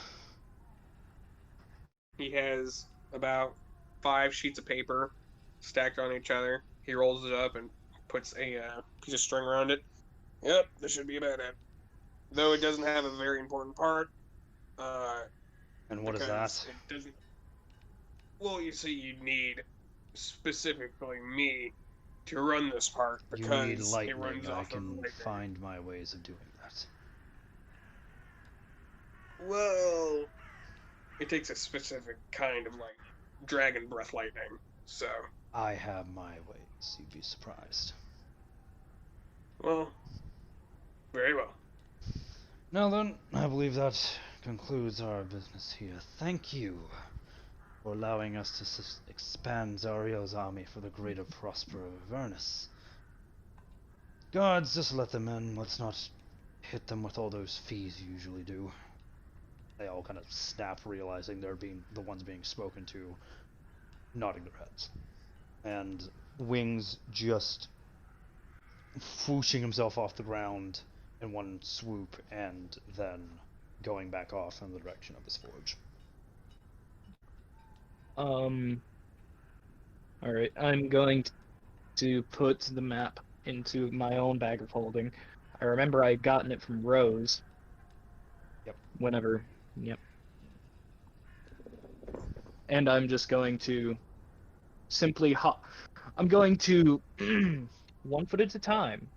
He has about 5 sheets of paper stacked on each other. He rolls it up and puts a piece of string around it. Yep, this should be about it. Though it doesn't have a very important part. And what is because that? It doesn't. Well, you see, you need specifically me to run this part You because need it lightning. runs I off of can lightning. find my ways of doing that. Well, it takes a specific kind of like dragon breath lightning. So, I have my ways, you'd be surprised. well, very well. Now then, I believe that concludes our business here. Thank you for allowing us to expand Zariel's army for the greater prosper of Avernus. Guards, just let them in. Let's not hit them with all those fees you usually do. They all kind of snap, realizing they're being the ones being spoken to, nodding their heads. And Wings just whooshing himself off the ground in one swoop, and then going back off in the direction of his forge. Alright, I'm going to put the map into my own bag of holding. I remember I'd gotten it from Rose. Yep. Yep. And I'm just going to simply hop. I'm going to, 1 foot at a time,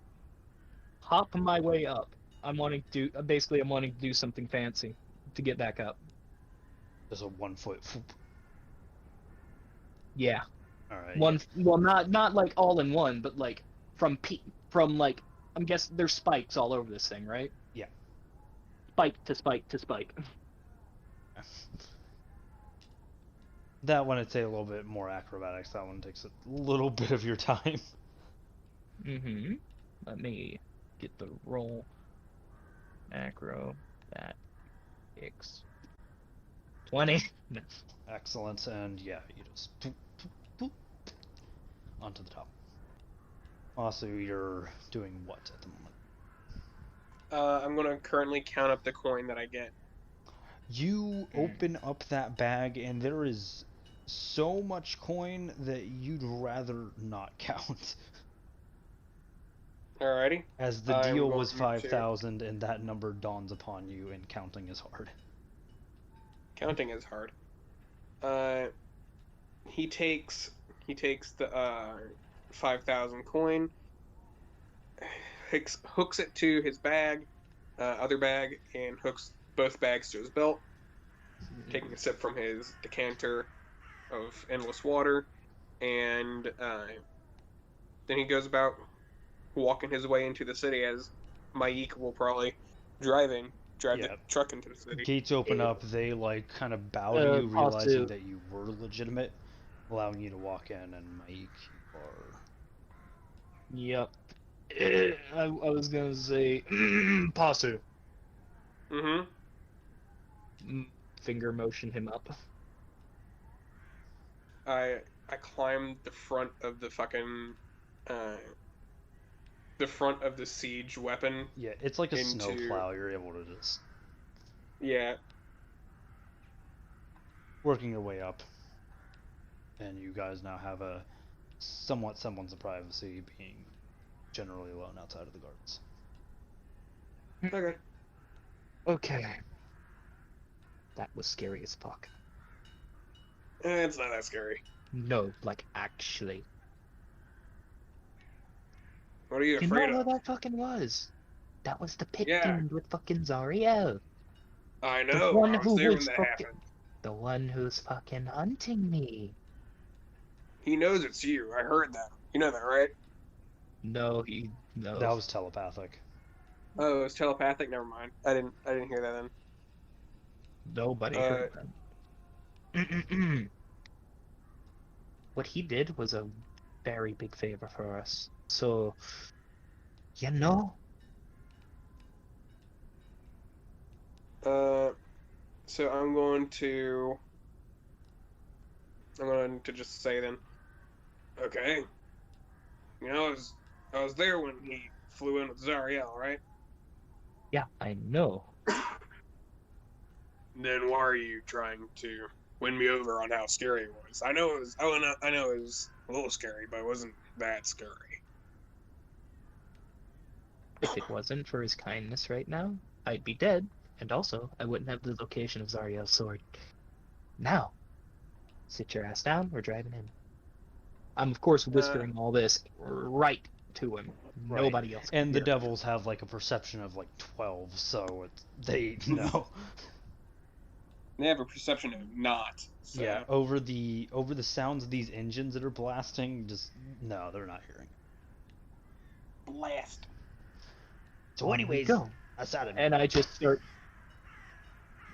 hop my way up. I'm wanting to do something fancy to get back up. There's a 1 foot. Yeah. Alright. Well, not like all in one, but like from like, I'm guessing there's spikes all over this thing, right? Yeah. Spike to spike to spike. That one would take a little bit more acrobatics. That one takes a little bit of your time. Mm-hmm. Let me get the roll. Acrobatics. 20. Excellent, and yeah, you just boop, boop, boop, onto the top. Also, you're doing what at the moment? I'm gonna currently count up the coin that I get. You open up that bag, and there is so much coin that you'd rather not count. Alrighty. As the I'm deal going was to- 5,000, and that number dawns upon you, and counting is hard. Counting is hard. He takes the 5,000 coin, hooks it to his bag, other bag, and hooks both bags to his belt. Taking a sip from his decanter of endless water, and then he goes about walking his way into the city as Maik will probably drive the Yeah. truck into the city. Gates open up, they like kind of bow to you, realizing that you were legitimate, allowing you to walk in, and Mike, you are... Yep. I was gonna say, Pasu. Mm-hmm. Finger motion him up. I climbed the front of the fucking the front of the siege weapon. Yeah, it's like a into... snowplow. You're able to just Yeah. working your way up, and you guys now have a somewhat semblance of privacy, being generally alone outside of the guards. Okay. Okay. That was scary as fuck. It's not that scary. No, like actually. What are you You afraid know of? who that fucking was? That was the pit Yeah. fiend with fucking Zariel. I The know. one I was who there when was that fucking... happened. The one who's fucking hunting me. He knows it's you. I heard that. You know that, right? No, he... No. That was telepathic. Oh, it was telepathic. Never mind. I didn't hear that then. Nobody heard that. What he did was a very big favor for us. So, you know, So I'm going to just say then. Okay. You know, I was there when he flew in with Zariel, right? yeah, I know. Then why are you trying to win me over on how scary it was? I know it was. I know it was a little scary, but it wasn't that scary. If it wasn't for his kindness right now, I'd be dead. And also, I wouldn't have the location of Zariel's sword. Now, sit your ass down, we're driving in. I'm, of course, whispering all this right to him. Right. Nobody else can And the hear. devils have like a perception of like 12, so they know. They have a perception of not. So. Yeah, over the sounds of these engines that are blasting, just no, they're not hearing. Blast. So anyways, go. aside of And I just start...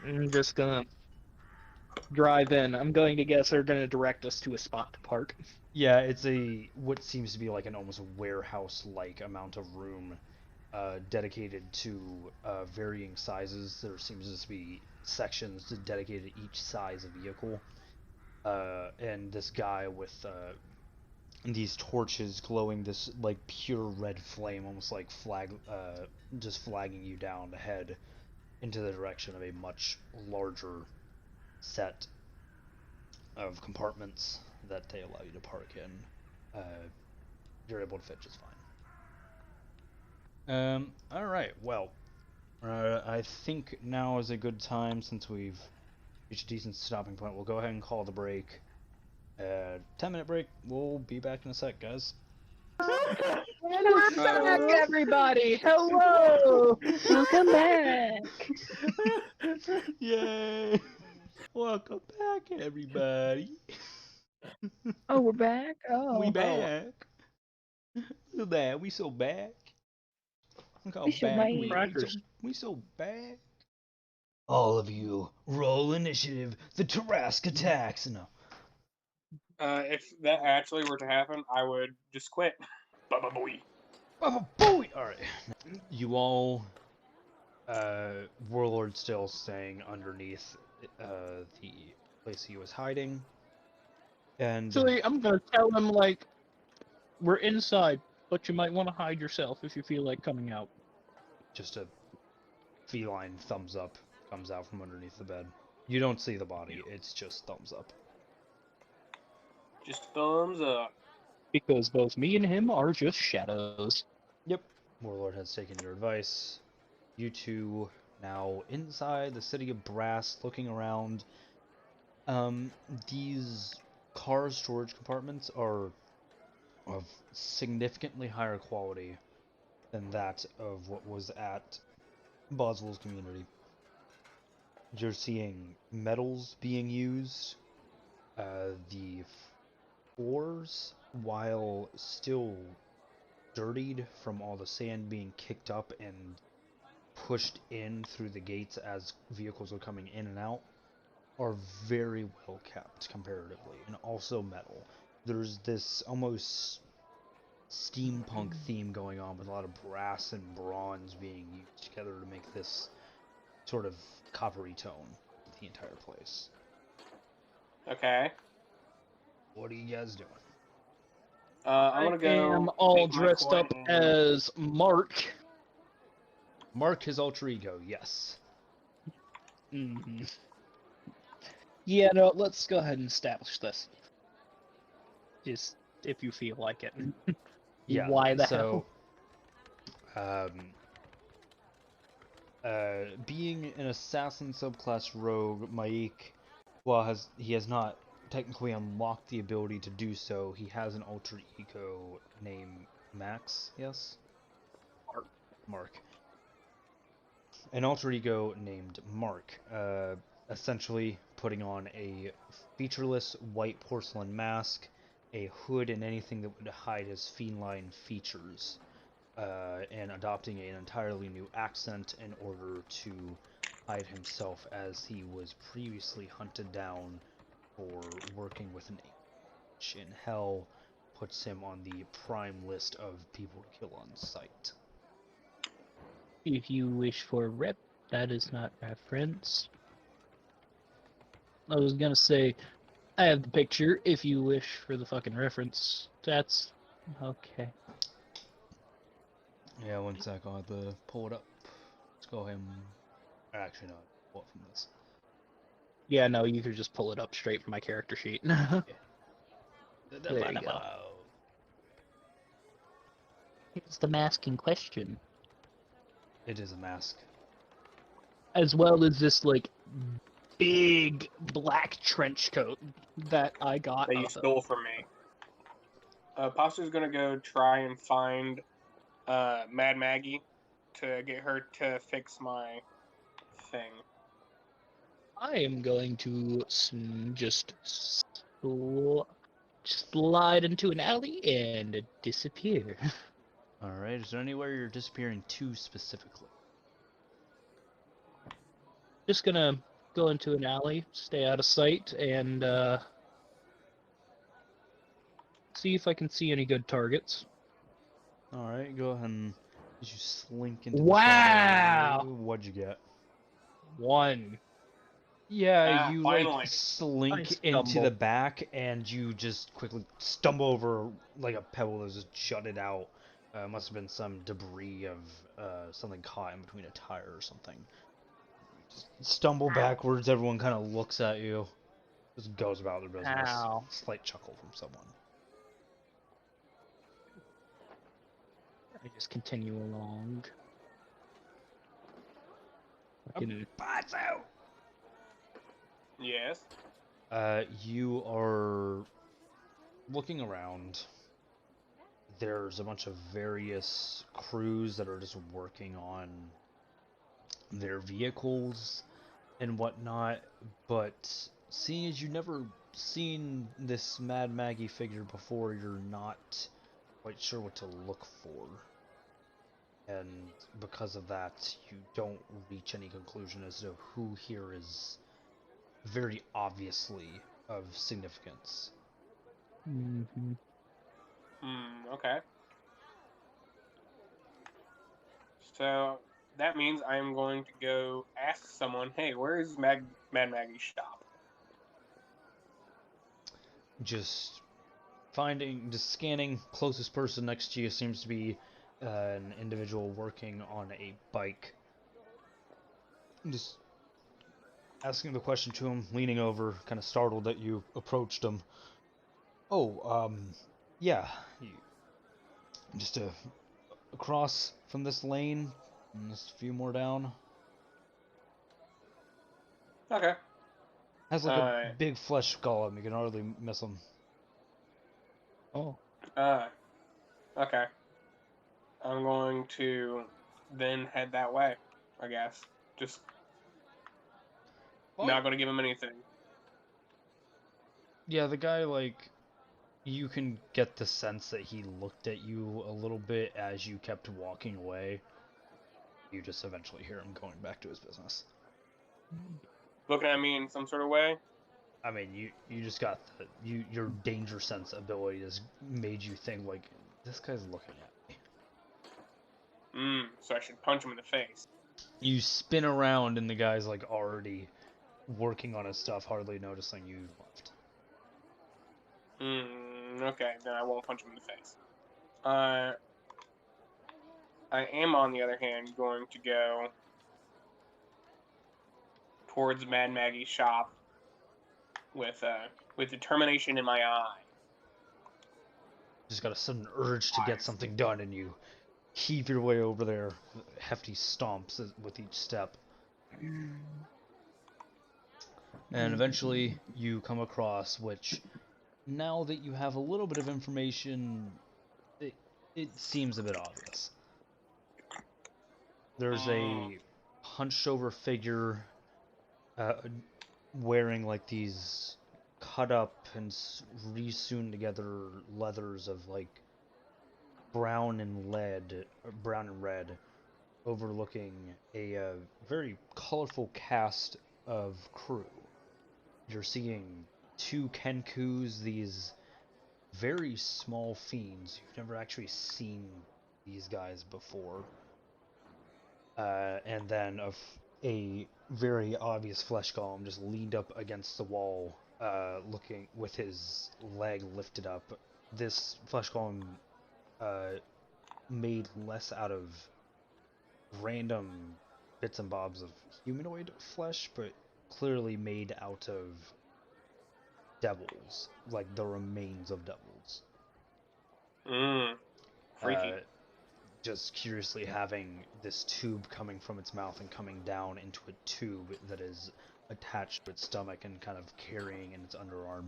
I'm just gonna drive in. I'm going to guess they're gonna direct us to a spot to park. yeah, it's a what seems to be like an almost warehouse-like amount of room dedicated to varying sizes. There seems to be sections dedicated to each size of vehicle. And this guy with these torches glowing this like pure red flame, almost like just flagging you down to head into the direction of a much larger set of compartments that they allow you to park in. You're able to fit just fine. Alright, well, I think now is a good time, since we've reached a decent stopping point. We'll go ahead and call the break. 10-minute break. We'll be back in a sec, guys. We're back, everybody! Hello! Welcome back. Yay! Welcome back, everybody. Oh, we're back. Oh, We back. Look at that. We so back. Look how We so back back. we Crackers. we so back. All of you, roll initiative. The Tarask attacks. No. If that actually were to happen, I would just quit. Baba boy. Oh boy! All right. You all, Warlord still staying underneath the place he was hiding, and Actually, I'm gonna tell him, like, we're inside, but you might want to hide yourself if you feel like coming out. just a feline thumbs up comes out from underneath the bed. You don't see the body; it's just thumbs up. Just thumbs up. Because both me and him are just shadows. Yep. Warlord has taken your advice. You two now inside the city of Brass, looking around. These car storage compartments are of significantly higher quality than that of what was at Bazul's community. You're seeing metals being used. The floors, while still dirtied from all the sand being kicked up and pushed in through the gates as vehicles are coming in and out, are very well kept comparatively, and also metal. There's this almost steampunk theme going on with a lot of brass and bronze being used together to make this sort of coppery tone with the entire place. Okay. What are you guys doing? I'm gonna go. am all take my dressed coin up and- as Mark. Mark, his alter ego, yes. hmm Yeah, no, let's go ahead and establish this. Just if you feel like it. Yeah, Why the so, hell? being an assassin subclass rogue, Maik, while he has not technically unlocked the ability to do so, he has an alter ego named Max, yes? Mark. An alter ego named Mark, essentially putting on a featureless white porcelain mask, a hood, and anything that would hide his feline features, and adopting an entirely new accent in order to hide himself, as he was previously hunted down for working with an H in Hell, puts him on the prime list of people to kill on sight. If you wish for rep, that is not reference. I was gonna say, I have the picture. If you wish for the fucking reference, that's okay. Yeah, one sec, I'll have to pull it up. Let's go ahead and... Actually, no, pull it from this. Yeah, no, you could just pull it up straight from my character sheet. There you go. It's the mask in question, It is a mask. as well as this like big black trench coat that I got. that you stole from me. Pasta's gonna go try and find Mad Maggie to get her to fix my thing. I am going to just slide into an alley and disappear. Alright, is there anywhere you're disappearing to specifically? Just gonna go into an alley, stay out of sight, and see if I can see any good targets. Alright, go ahead and as you slink into the Wow! shadow. What'd you get? 1. Yeah, you like Finally. slink I into stumble. the back and you just quickly stumble over like a pebble that's just jutted out. Must have been some debris of something caught in between a tire or something. Just stumble backwards, everyone kind of looks at you. Just goes about their business. Ow. Slight chuckle from someone. I just continue along. Bazul! Yes. You are looking around. There's a bunch of various crews that are just working on their vehicles and whatnot, but seeing as you've never seen this Mad Maggie figure before, you're not quite sure what to look for. And because of that, you don't reach any conclusion as to who here is very obviously of significance. Mm-hmm. Okay. So that means I'm going to go ask someone, hey, where is Mad Maggie's shop? Just scanning, closest person next to you seems to be an individual working on a bike. Just asking the question to him, leaning over, kind of startled that you approached him. Oh, yeah, just across from this lane, and just a few more down. Okay. Has like a big flesh golem, you can hardly miss him. Oh. Okay. I'm going to then head that way, I guess. Just not going to give him anything. Yeah, the guy, like, you can get the sense that he looked at you a little bit as you kept walking away. You just eventually hear him going back to his business. Looking at me in some sort of way? I mean, you just got your danger sense ability has made you think, like, this guy's looking at me. So I should punch him in the face. You spin around and the guy's, like, already working on his stuff, hardly noticing you left. Okay, then I won't punch him in the face. I am, on the other hand, going to go towards Mad Maggie's shop with determination in my eye. Just got a sudden urge to get something done, and you heave your way over there, hefty stomps with each step. And eventually you come across, which, now that you have a little bit of information, it seems a bit obvious. There's a hunched over figure wearing like these cut up and re-sewn together leathers of like brown and red, overlooking a very colorful cast of crew. You're seeing 2 Kenkus, these very small fiends. You've never actually seen these guys before. And then a very obvious flesh golem just leaned up against the wall, looking with his leg lifted up. This flesh golem made less out of random bits and bobs of humanoid flesh, but clearly made out of devils, like the remains of devils. Freaky. Just curiously having this tube coming from its mouth and coming down into a tube that is attached to its stomach and kind of carrying in its underarm.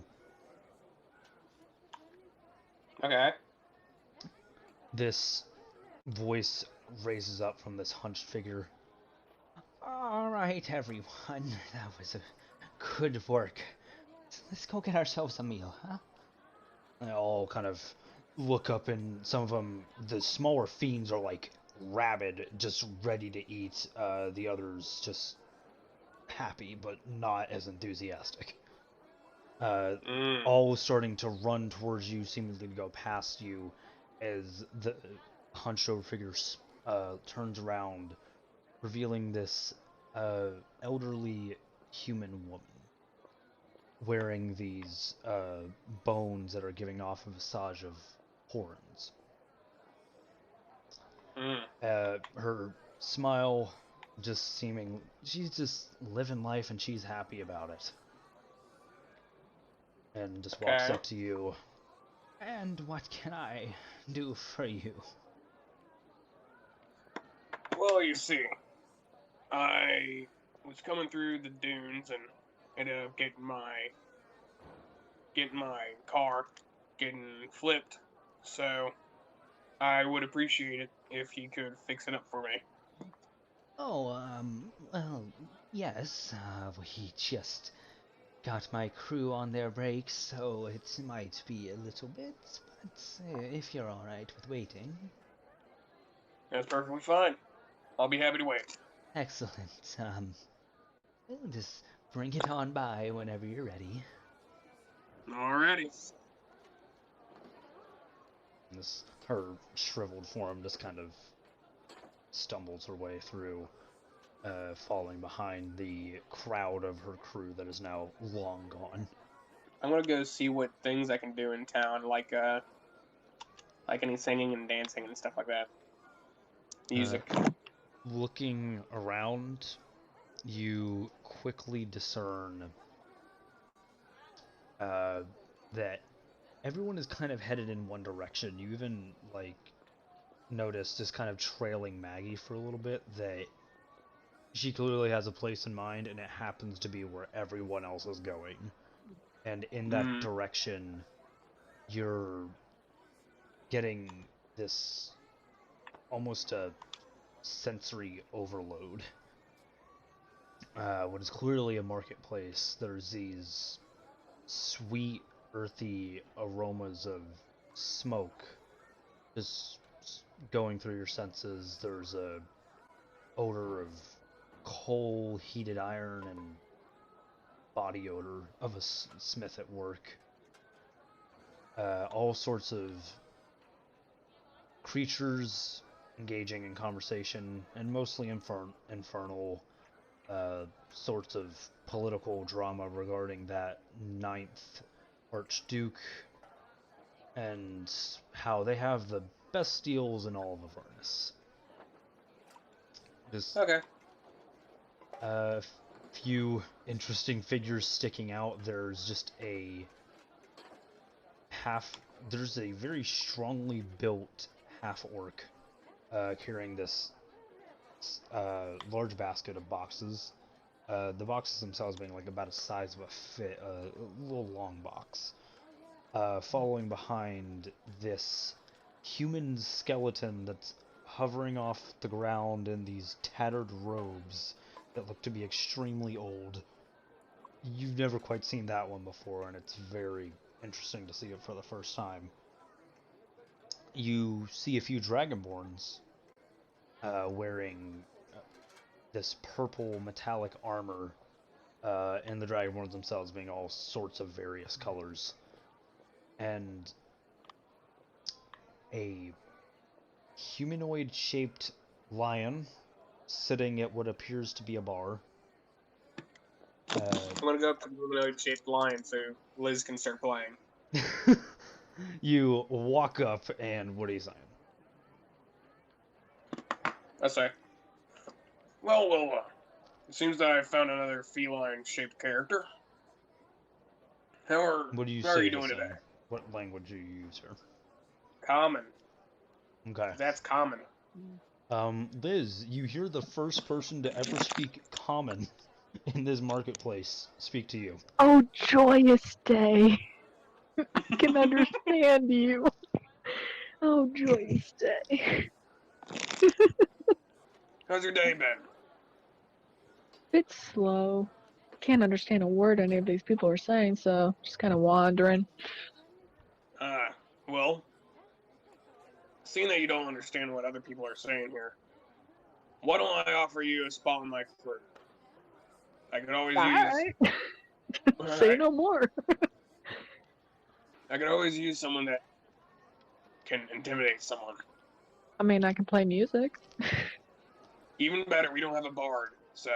Okay. This voice raises up from this hunched figure. All right, everyone, that was a good work. Let's go get ourselves a meal, huh? They all kind of look up, and some of them, the smaller fiends, are like rabid, just ready to eat. The others just happy, but not as enthusiastic. All starting to run towards you, seemingly to go past you, as the hunched over figure turns around, revealing this elderly human woman wearing these bones that are giving off a visage of horns. Her smile just seeming, she's just living life and she's happy about it. And just walks up to you. And what can I do for you? Well, you see, I was coming through the dunes and ended up getting my car getting flipped. So I would appreciate it if you could fix it up for me. Oh, well, yes, we just got my crew on their breaks, so it might be a little bit, but if you're alright with waiting. That's perfectly fine. I'll be happy to wait. Excellent, just bring it on by whenever you're ready. Alrighty. Her shriveled form just kind of stumbles her way through, falling behind the crowd of her crew that is now long gone. I'm gonna go see what things I can do in town, like any singing and dancing and stuff like that. Music. Looking around, you quickly discern that everyone is kind of headed in one direction. You even, like, notice, just kind of trailing Maggie for a little bit, that she clearly has a place in mind, and it happens to be where everyone else is going. And in that direction, you're getting this almost a sensory overload. What is clearly a marketplace, there's these sweet, earthy aromas of smoke just going through your senses. There's a odor of coal, heated iron, and body odor of a smith at work. All sorts of creatures engaging in conversation, and mostly infernal sorts of political drama regarding that 9th Archduke and how they have the best steals in all of Avernus. Just Okay. a few interesting figures sticking out. There's just there's a very strongly built half-orc carrying this large basket of boxes. The boxes themselves being like about the size of a little long box. Following behind this human skeleton that's hovering off the ground in these tattered robes that look to be extremely old. You've never quite seen that one before, and it's very interesting to see it for the first time. You see a few Dragonborns wearing this purple metallic armor, and the Dragonborns themselves being all sorts of various colors. And a humanoid-shaped lion sitting at what appears to be a bar. I'm gonna go up to the humanoid-shaped lion so Liz can start playing. You walk up, and what are you saying? That's right. Well, it seems that I found another feline-shaped character. How What do you are say you to doing saying? today? What language do you use here? Common. Okay. That's common. Liz, you hear the first person to ever speak common in this marketplace speak to you. Oh, joyous day. I can understand you. Oh, joyous day. How's your day been? Bit slow. Can't understand a word any of these people are saying, so just kind of wandering. Well, seeing that you don't understand what other people are saying here, why don't I offer you a spot in my crew? I could always Alright. use... Say no more. I could always use someone that can intimidate someone. I mean, I can play music. Even better, we don't have a bard, so...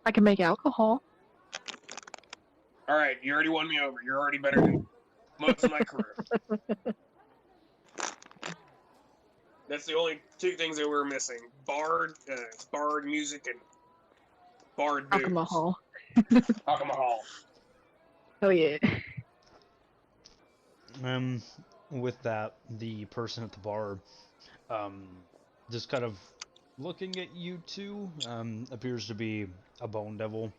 I can make alcohol. Alright, you already won me over. You're already better than most of my crew. That's the only two things that we're missing. Bard music, and bard booze. Alcohol. Alcohol. Oh yeah. With that, the person at the bar, just kind of looking at you two, appears to be a bone devil,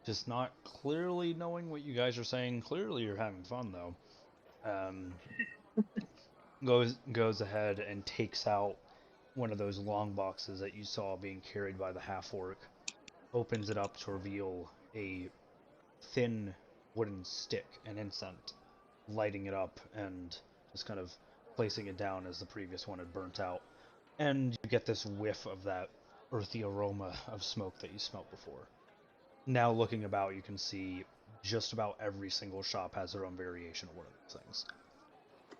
just not clearly knowing what you guys are saying. Clearly you're having fun, though. Goes ahead and takes out one of those long boxes that you saw being carried by the half-orc, opens it up to reveal a thin wooden stick, an incense, lighting it up and just kind of placing it down as the previous one had burnt out. And you get this whiff of that earthy aroma of smoke that you smelled before. Now looking about, you can see just about every single shop has their own variation of one of those things.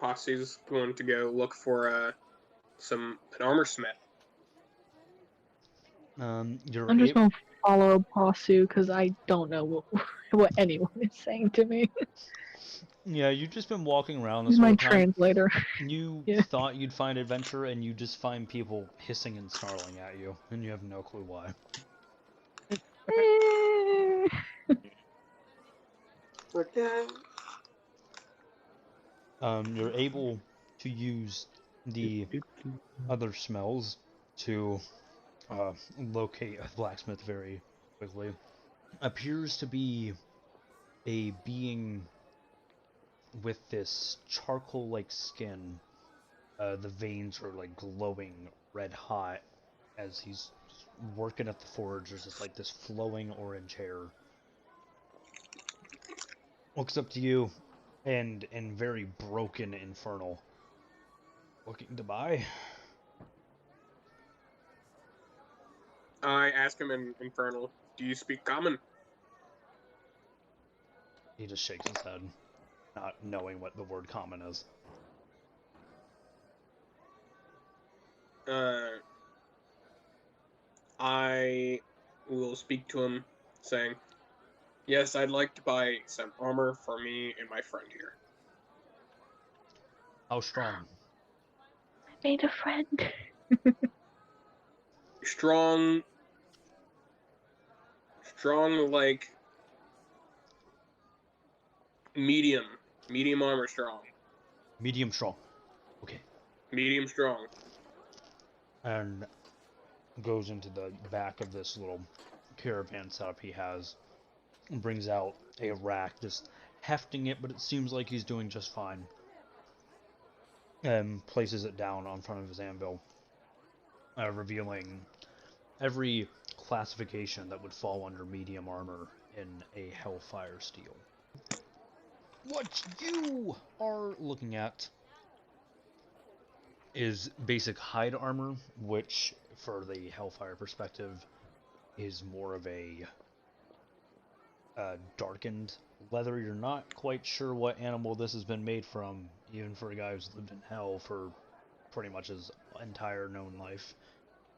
Posse's going to go look for an armor smith. I'm just gonna follow Possu because I don't know what anyone is saying to me. Yeah, you've just been walking around this He's whole my time. translator. You Yeah. thought you'd find adventure, and you just find people hissing and snarling at you, and you have no clue why. Okay. You're able to use the other smells to locate a blacksmith very quickly. Appears to be a being with this charcoal-like skin. The veins are like glowing red hot as he's working at the forge. There's just like this flowing orange hair. Looks up to you and in very broken infernal. Looking to buy? I ask him in Infernal, do you speak common? He just shakes his head, not knowing what the word common is. I will speak to him, saying, yes, I'd like to buy some armor for me and my friend here. How strong? I made a friend. Strong like medium armor strong. Medium strong. Okay. Medium strong. And goes into the back of this little caravan setup he has and brings out a rack, just hefting it, but it seems like he's doing just fine. And places it down on front of his anvil, revealing every classification that would fall under medium armor in a Hellfire steel. What you are looking at is basic hide armor, which, for the Hellfire perspective, is more of a darkened leather. You're not quite sure what animal this has been made from, even for a guy who's lived in Hell for pretty much his entire known life.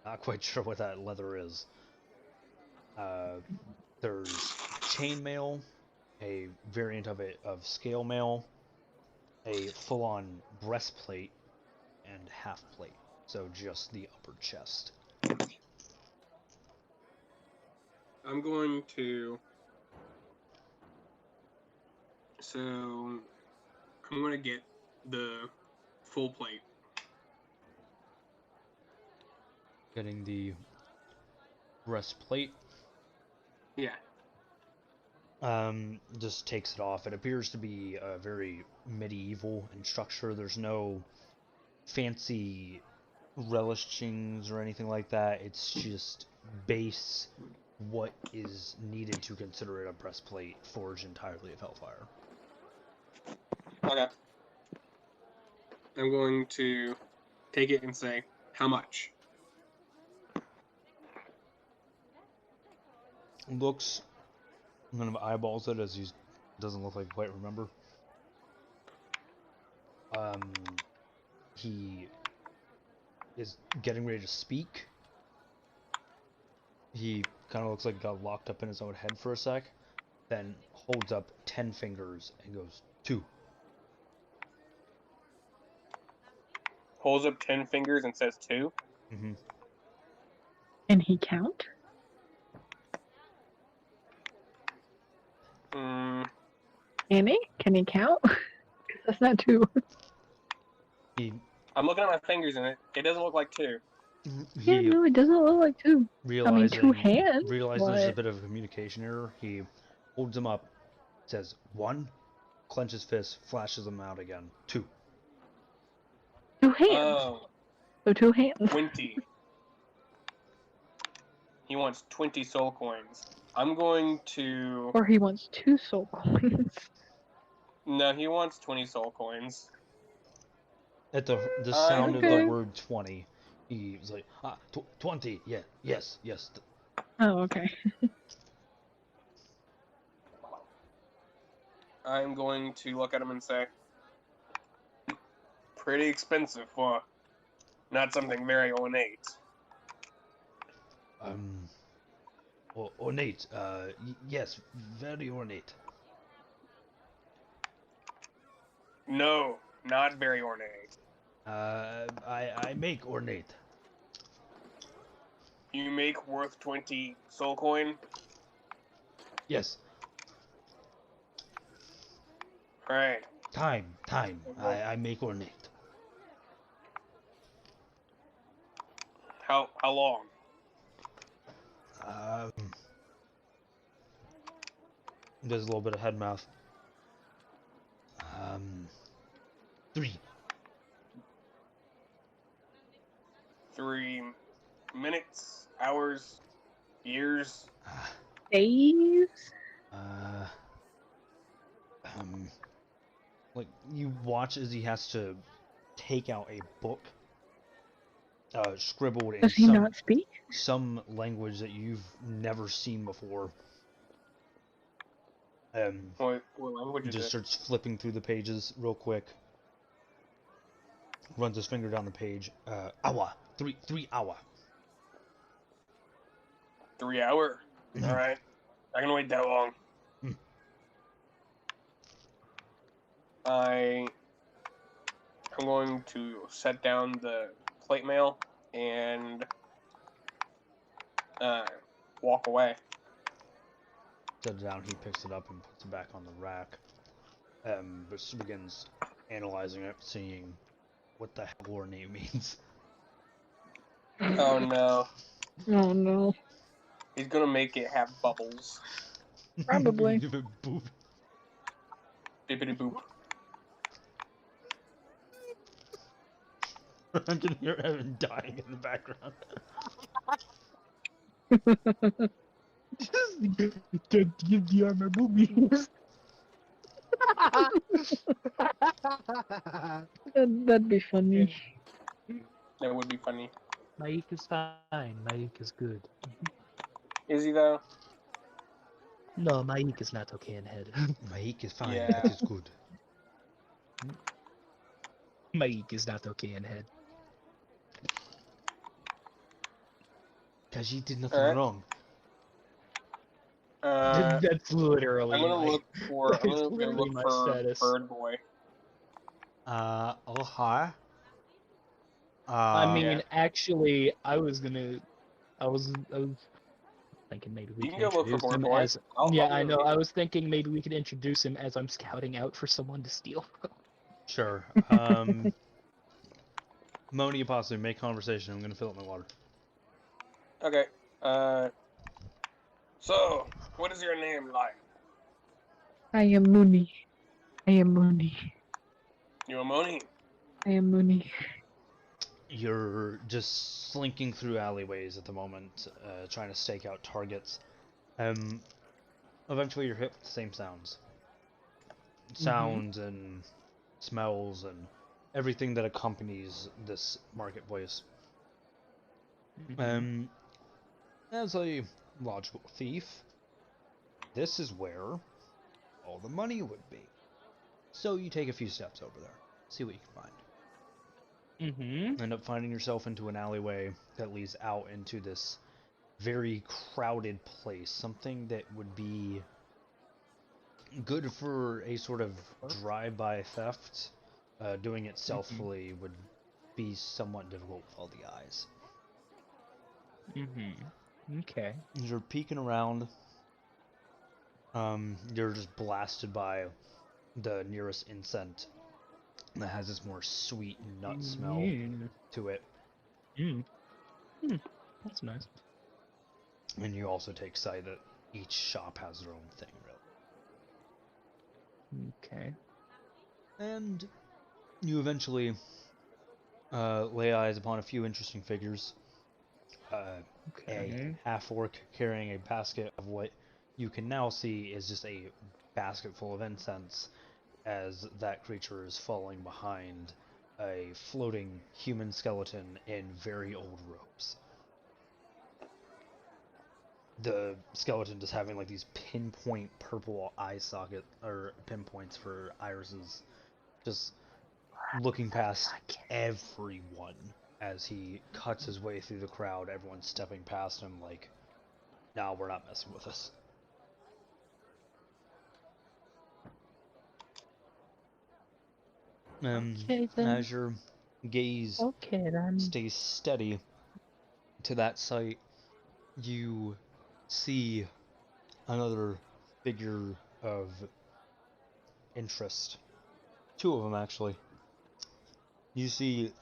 Not quite sure what that leather is. There's chainmail, a variant of it of scale mail, a full-on breastplate, and half plate. So just the upper chest. I'm going to. So I'm going to get the full plate. Getting the breastplate. Yeah. Just takes it off. It appears to be very medieval in structure. There's no fancy relishings or anything like that. It's just base what is needed to consider it a breastplate forged entirely of Hellfire. Okay. I'm going to take it and say, how much? Looks, kind of eyeballs it as he doesn't look like quite remember. He is getting ready to speak. He kind of looks like he got locked up in his own head for a sec, then holds up 10 fingers and goes, 2. Holds up 10 fingers and says 2. Mm-hmm. Can he count? Mm, Can he count? 'Cause that's not 2. I'm looking at my fingers and it doesn't look like 2. Yeah, no, it doesn't look like 2. I mean, 2 hands. Realizing there's a But bit of a communication error, he holds them up, says 1, clenches fist, flashes them out again. 2. 2 hands. Oh, So 2 hands. 20. He wants 20 soul coins. I'm going to... Or he wants 2 soul coins. No, he wants 20 soul coins. At the sound of Okay. the word 20, he's like, 20, yeah, yes. Oh, okay. I'm going to look at him and say, pretty expensive for not something very ornate. Ornate, yes, very ornate. No, not very ornate. I make ornate. You make worth 20 soul coin? Yes. Alright. Time. I make ornate. How long? Does a little bit of head mouth. 3. 3 minutes, hours, years? Days? Like, you watch as he has to take out a book, scribbled in Does he not speak? some language that you've never seen before. What language is just it? starts flipping through the pages real quick. Runs his finger down the page. Hour. 3 hour. 3 hour? Alright. I can wait that long. I'm I'm going to set down the plate mail and walk away. Set it down, he picks it up and puts it back on the rack. But begins analyzing it, seeing what the hell her name means. Oh no. Oh no. He's gonna make it have bubbles. Probably. Boop. Bippity boop. I can hear Evan dying in the background. Can't give the armor boobies. That'd be funny. That would be funny. Mike is fine. Mike is good. Is he though? No, Mike is not okay in head. Mike is fine, Yeah. that is good. Mike is not okay in head. Cause he did nothing Alright. wrong. That's literally. I'm gonna my- look for. I'm It's gonna go literally look my for status. Bird Boy. Oh hi. I mean, Yeah. actually, I was thinking maybe we You could can go look for introduce Bird him Boy. as. I'll Yeah, go I know. with I you. was thinking maybe we could introduce him as I'm scouting out for someone to steal. Sure. Moni Apostle, make conversation. I'm gonna fill up my water. Okay. So, what is your name like? I am Mooney. I am Mooney. You a Moni? I am Mooney. You're just slinking through alleyways at the moment, trying to stake out targets. Eventually you're hit with the same sounds. Sounds and smells and everything that accompanies this marketplace. As a logical thief, this is where all the money would be. So you take a few steps over there, see what you can find. End up finding yourself into an alleyway that leads out into this very crowded place. Something that would be good for a sort of drive-by theft. Doing it stealthily would be somewhat difficult with all the eyes. Okay. As you're peeking around, you're just blasted by the nearest incense that has this more sweet nut smell to it. That's nice. And you also take sight that each shop has their own thing, really. Okay. And you eventually lay eyes upon a few interesting figures. A half-orc carrying a basket of what you can now see is just a basket full of incense, as that creature is falling behind a floating human skeleton in very old robes. The skeleton just having like these pinpoint purple eye socket or pinpoints for irises, just looking past everyone as he cuts his way through the crowd. Everyone's stepping past him like, "Nah, we're not messing with this." Okay, then. As your gaze Okay then. stays steady to that sight, you see another figure of interest. Two of them, actually. You see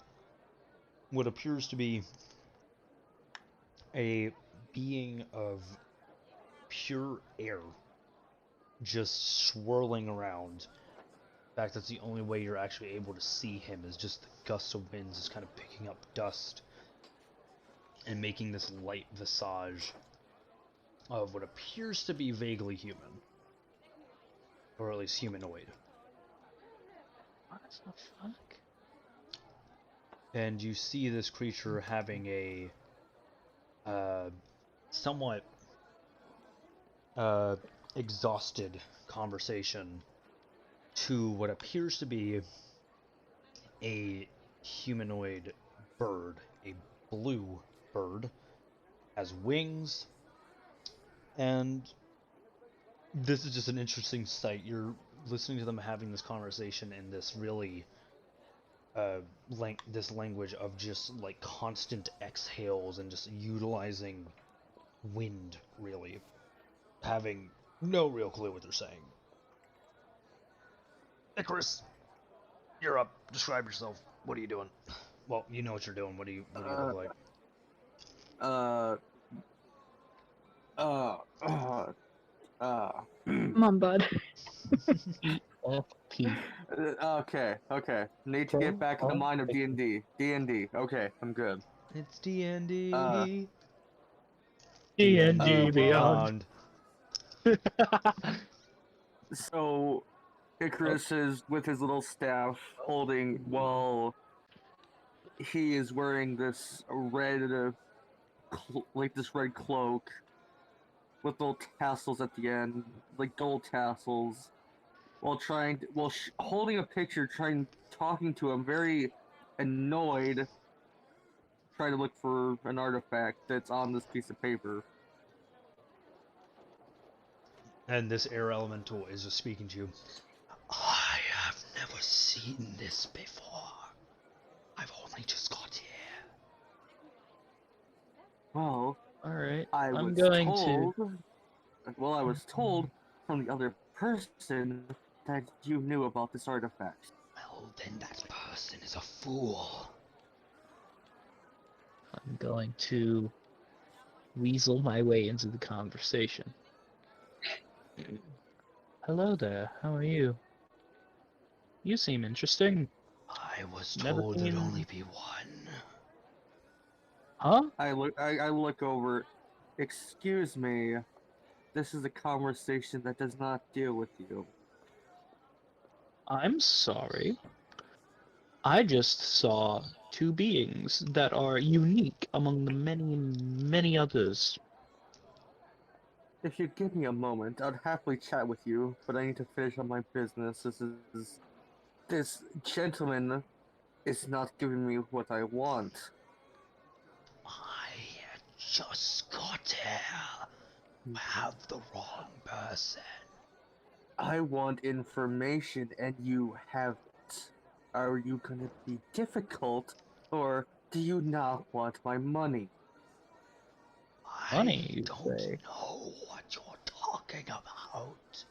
what appears to be a being of pure air just swirling around. In fact, that's the only way you're actually able to see him, is just the gusts of winds just kind of picking up dust and making this light visage of what appears to be vaguely human. Or at least humanoid. What the fuck? And you see this creature having a somewhat exhausted conversation to what appears to be a humanoid bird, a blue bird, has wings, and this is just an interesting sight. You're listening to them having this conversation in this really this language of just like constant exhales and just utilizing wind, really, having no real clue what they're saying. Icarus, you're up. Describe yourself. What are you doing? Well, you know what you're doing. What do you look like? Come on, bud. E-F-P. Okay. Need to get back in the mind of D&D. D&D. Okay, I'm good. It's D&D. D&D Beyond. So, Icarus is with his little staff holding, while he is wearing this red, this red cloak with little tassels at the end, like gold tassels, while holding a picture, talking to him, very annoyed, trying to look for an artifact that's on this piece of paper. And this air elemental is just speaking to you. I have never seen this before. I've only just got here. Well, Alright, I I'm was going told. to... Well, I was told from the other person that you knew about this artifact. Well, then that person is a fool. I'm going to weasel my way into the conversation. Hello there, how are you? You seem interesting. I was Never told there'd seen- only be one. Huh? I look over. Excuse me. This is a conversation that does not deal with you. I'm sorry. I just saw two beings that are unique among the many, many others. If you give me a moment, I'd happily chat with you, but I need to finish on my business. This gentleman is not giving me what I want. I just got here. You have the wrong person. I want information and you have it. Are you gonna be difficult, or do you not want my money? Money, I you don't say? know what you're talking about.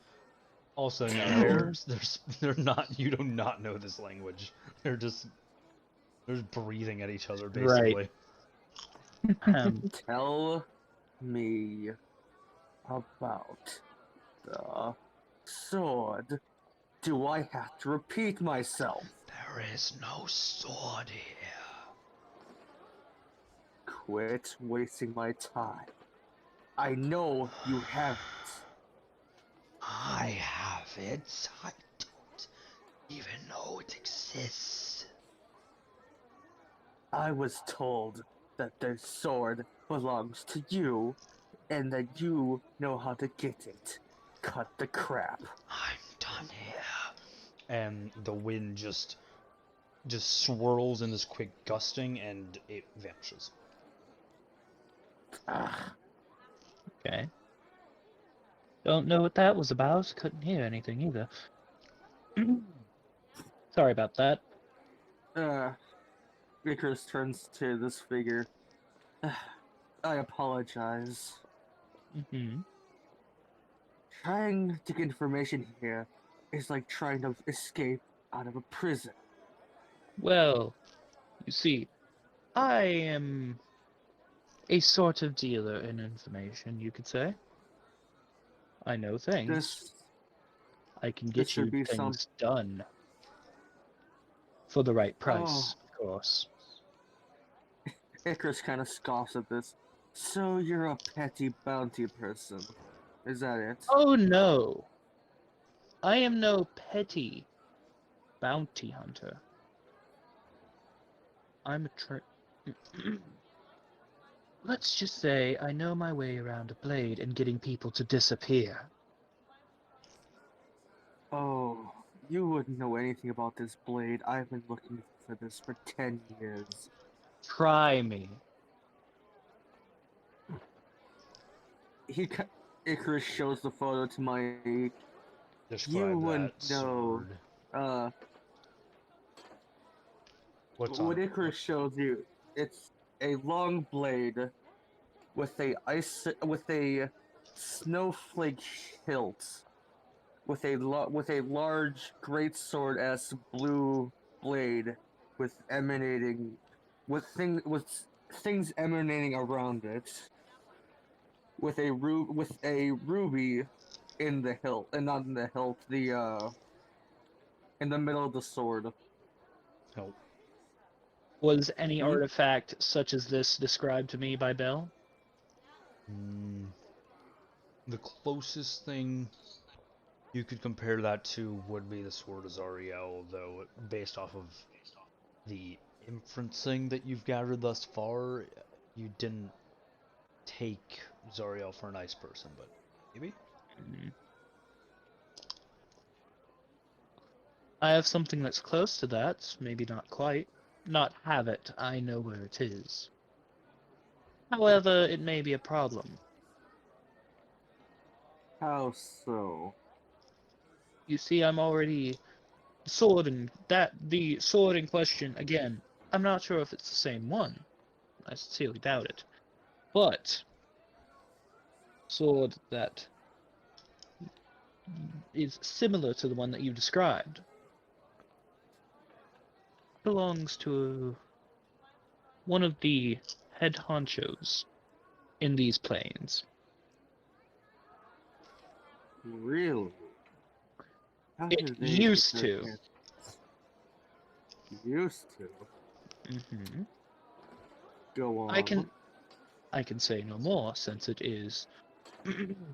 Also, no, Oh. they're not. You do not know this language. They're just breathing at each other, basically. Tell me about the sword. Do I have to repeat myself? There is no sword here. Quit wasting my time. I know you have it. I have it. I don't even know it exists. I was told that the sword belongs to you, and that you know how to get it. Cut the crap. I'm done here. And the wind just swirls in this quick gusting, and it vanishes. Ah, Okay. Don't know what that was about. Couldn't hear anything either. Sorry about that. Icarus turns to this figure. I apologize. Hmm. Trying to get information here is like trying to escape out of a prison. Well, you see, I am a sort of dealer in information, you could say. I know things. This I can this get should you be things done. For the right price, Oh. of course. Icarus kind of scoffs at this. So you're a petty bounty person. Is that it? Oh no! I am no petty bounty hunter. I'm a Let's just say I know my way around a blade and getting people to disappear. Oh, you wouldn't know anything about this blade. I've been looking for this for 10 years. Try me. Icarus shows the photo to my. Describe wouldn't that know. sword. What's on What it? Icarus shows you, it's a long blade with a snowflake hilt, with a large greatsword as blue blade, with things emanating around it, with a ruby in the hilt, and not in the hilt, in the middle of the sword. No. Was any Hmm? artifact such as this described to me by Bell? The closest thing you could compare that to would be the Sword of Zariel, though, based off of the inferencing that you've gathered thus far, you didn't take Zariel for a nice person, but maybe? I have something that's close to that, maybe not quite. Not have it, I know where it is. However, it may be a problem. How so? You see, I'm already the sword in question, again, I'm not sure if it's the same one. I sincerely doubt it. But sword that is similar to the one that you described belongs to one of the head honchos in these plains. Really? How It did they get used their to. hands? Used to. Mm-hmm. Go on. I can say no more, since it is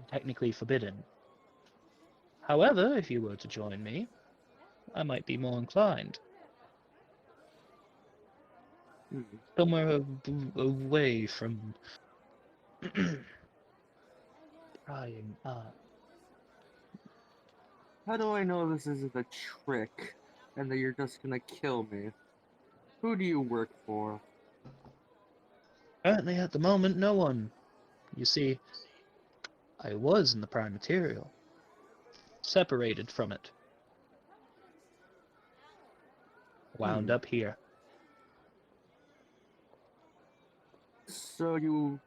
technically forbidden. However, if you were to join me, I might be more inclined. Hmm. Somewhere away from prying up. How do I know this isn't a trick and that you're just gonna kill me? Who do you work for? Currently, at the moment, no one. You see, I was in the prime material, separated from it, wound Hmm. up here. So you.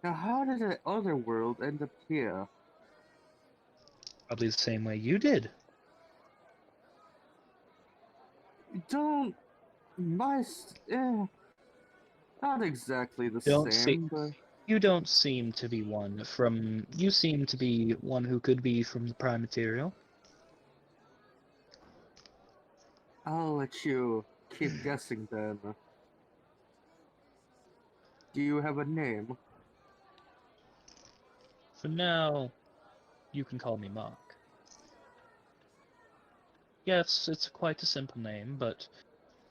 Now, how did the other world end up here? Probably the same way you did. Don't. My. Not exactly the Don't see. same, but. You don't seem to be one from. You seem to be one who could be from the prime material. I'll let you keep guessing then. Do you have a name? For now, you can call me Mark. Yes, it's quite a simple name, but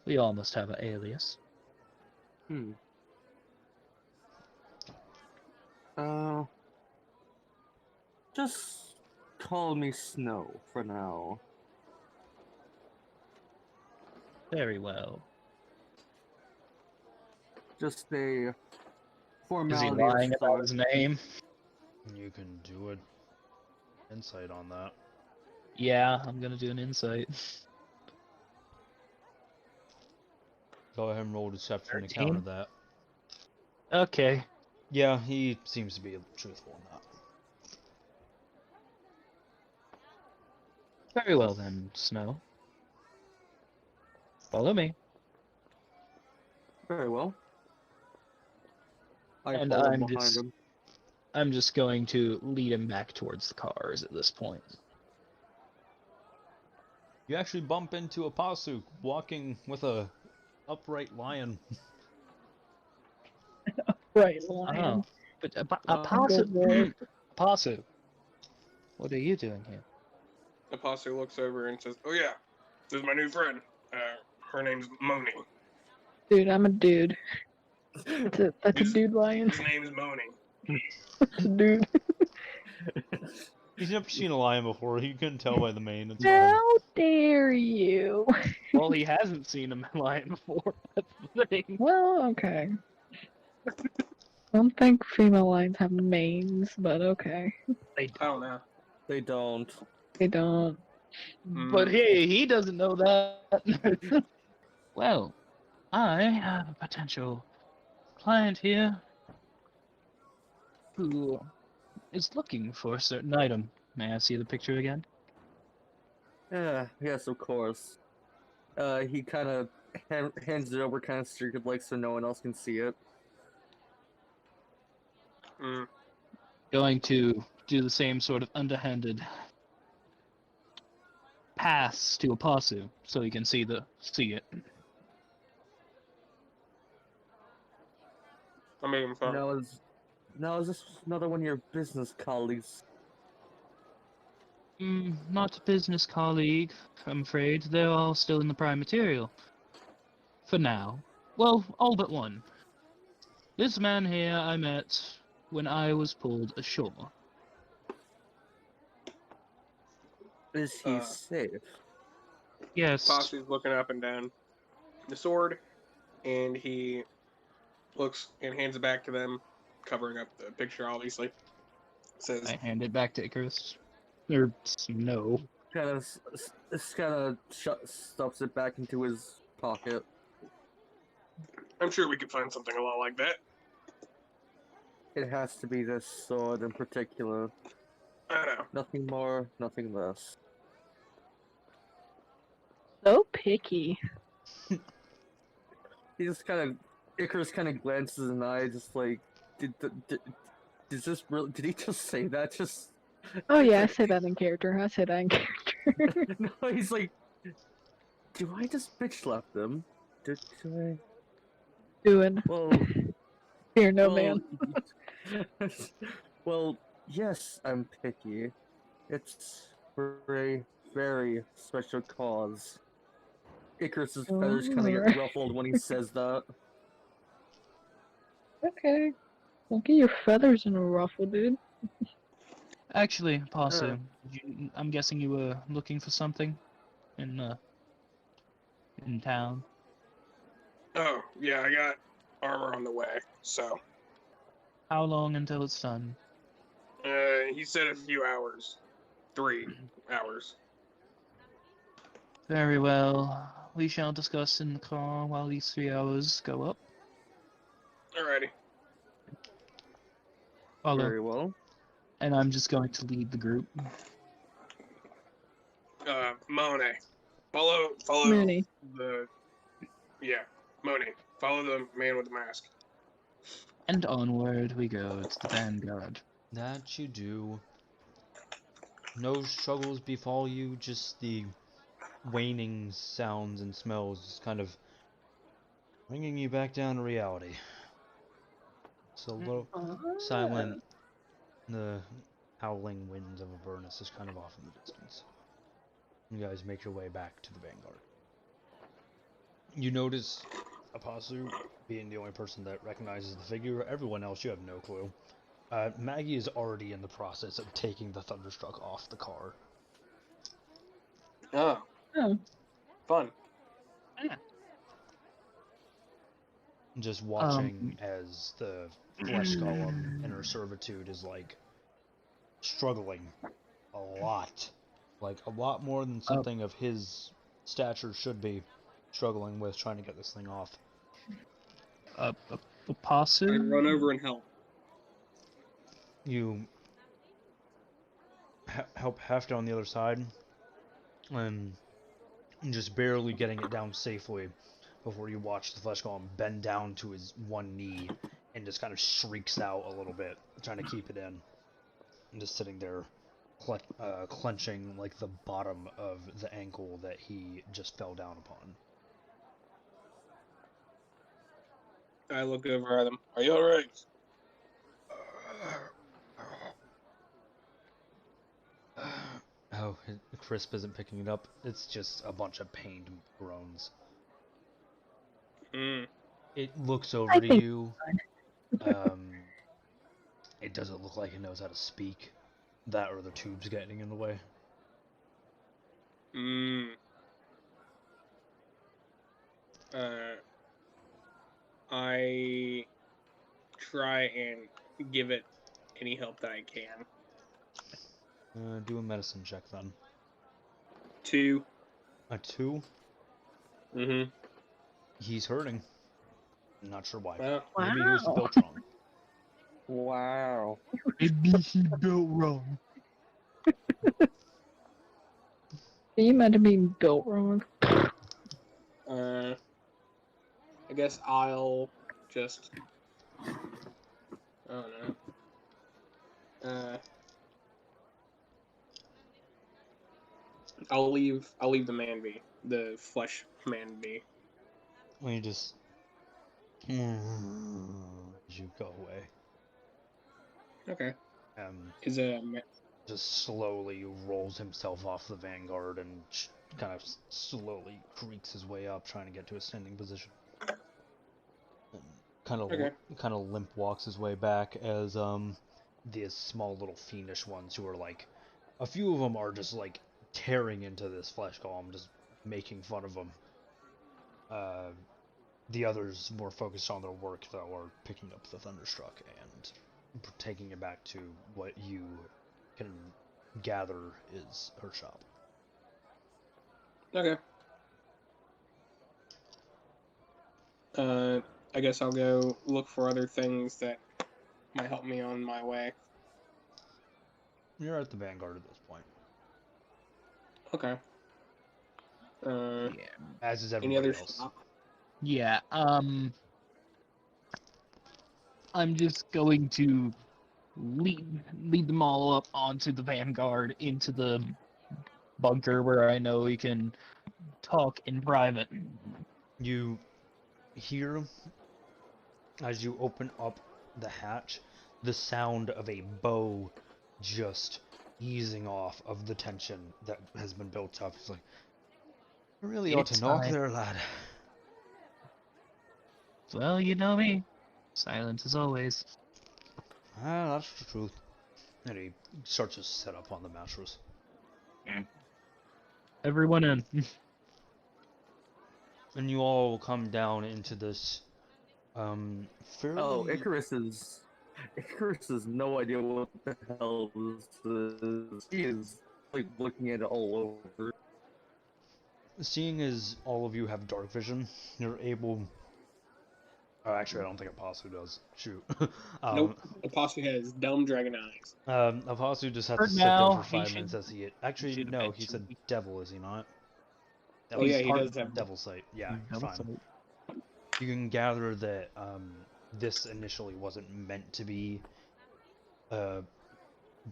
we all must have an alias. Hmm. Uh. Just call me Snow for now. Very well. Just a Is he formality of lying about sort. his name? You can do an insight on that. Yeah, I'm gonna do an insight. Go ahead and roll deception to 13? counter that. Okay. Yeah, he seems to be truthful in that. Very well then, Snow. Follow me. Very well. I And follow behind him. I'm just going to lead him back towards the cars at this point. You actually bump into a Pasu walking with a upright lion. Right, Oh, lion. but Go Apasu, boy. Apasu, what are you doing here? Apostle looks over and says, "Oh yeah, this is my new friend. Her name's Moni. Dude, I'm a dude. That's a His, dude lion. his name's Moni." That's a dude. He's never seen a lion before. He couldn't tell by the mane. It's fine. How dare you? Well, he hasn't seen a lion before. That's the thing. Well, okay. I don't think female lions have manes, but okay. They I don't know. They don't. They don't. But hey, he doesn't know that. Well, I have a potential client here who is looking for a certain item. May I see the picture again? Yeah, yes, of course. He kind of hands it over kind of secret like so no one else can see it. Mm. Going to do the same sort of underhanded pass to Apasu so he can see it. I'm making fun. Now is this another one of your business colleagues? Not a business colleague, I'm afraid. They're all still in the prime material. For now. Well, all but one. This man here I met when I was pulled ashore. Is he safe? Yes, Posse's looking up and down the sword, and he looks and hands it back to them, covering up the picture, obviously. Says, I hand it back to Icarus. Or no. Kind of stuffs it back into his pocket. I'm sure we could find something a lot like that. It has to be this sword in particular. I know. Nothing more, nothing less. So picky. He just Icarus kind of glances an eye, just like, did he just say that? Just. Oh yeah, I say that in character. I say that in character. No, he's like, do I just bitch slap them? Did I? Doing. Well, Fear no man. well, yes, I'm picky. It's for a very special cause. Icarus's feathers kind of get Alright. ruffled when he says that. Okay. Don't get your feathers in a ruffle, dude. Actually, Apasu, I'm guessing you were looking for something in town. Oh, yeah, I got armor on the way, so. How long until it's done? He said a few hours. 3 hours. Very well. We shall discuss in the car while these 3 hours go up. Alrighty. Follow. Very well. And I'm just going to lead the group. Monet. Follow Mooney. Yeah, Monet. Follow the man with the mask. And onward we go to the vanguard. That you do. No struggles befall you, just the waning sounds and smells just kind of bringing you back down to reality. It's a little silent. The howling winds of Avernus is kind of off in the distance. You guys make your way back to the vanguard. You notice Apasu being the only person that recognizes the figure. Everyone else, you have no clue. Maggie is already in the process of taking the Thunderstruck off the car. Oh, Oh. fun. Just watching as the flesh golem in her servitude is like struggling a lot. Like a lot more than something of his stature should be struggling with trying to get this thing off. Apasu? I'd run over and help. You help heft on the other side and just barely getting it down safely before you watch the flesh golem bend down to his one knee and just kind of shrieks out a little bit, trying to keep it in. And just sitting there clenching like the bottom of the ankle that he just fell down upon. I look over at them. Are you alright? Oh, Crisp isn't picking it up. It's just a bunch of pained groans. It looks over to you. It doesn't look like it knows how to speak. That or the tube's getting in the way. I try and give it any help that I can. Do a medicine check then. 2. A 2? Mm-hmm. He's hurting. I'm not sure why. Well, Maybe he was Wow. built wrong. Wow. Maybe he built wrong. You meant to be built wrong. I guess I'll just. I don't know. I'll leave the man be, the flesh man be. When you just you go away. Okay. Um, Is just slowly rolls himself off the vanguard and kind of slowly creaks his way up, trying to get to a standing position. And okay. kind of limp walks his way back as these small little fiendish ones who are like, a few of them are just like tearing into this flesh golem, just making fun of him. The others more focused on their work, though, are picking up the Thunderstruck and taking it back to what you can gather is her shop. Okay. I guess I'll go look for other things that might help me on my way. You're at the vanguard at this point. Okay. Yeah. As is Any everybody other else. shop? Yeah, I'm just going to lead them all up onto the vanguard into the bunker where I know we can talk in private. You hear, as you open up the hatch, the sound of a bow just easing off of the tension that has been built up. It's like, you really ought to It's knock fine. there, lad. Well, you know me. Silence as always. Ah, that's the truth. And he starts to set up on the mattress. Everyone in. And you all come down into this fairly... Oh, Icarus has no idea what the hell this is. He is like looking at it all over. Seeing as all of you have dark vision, you're able... Oh, actually, I don't think Apostle does. Shoot. Nope. Apostle has dumb dragon eyes. Apostle just has For to sit there now, for he 5 minutes should- as he... Actually, should no, he's a eventually- devil, is he not? Oh yeah, he part does of have. Devil sight. Yeah, you're Devil fine. Sight. You can gather that this initially wasn't meant to be a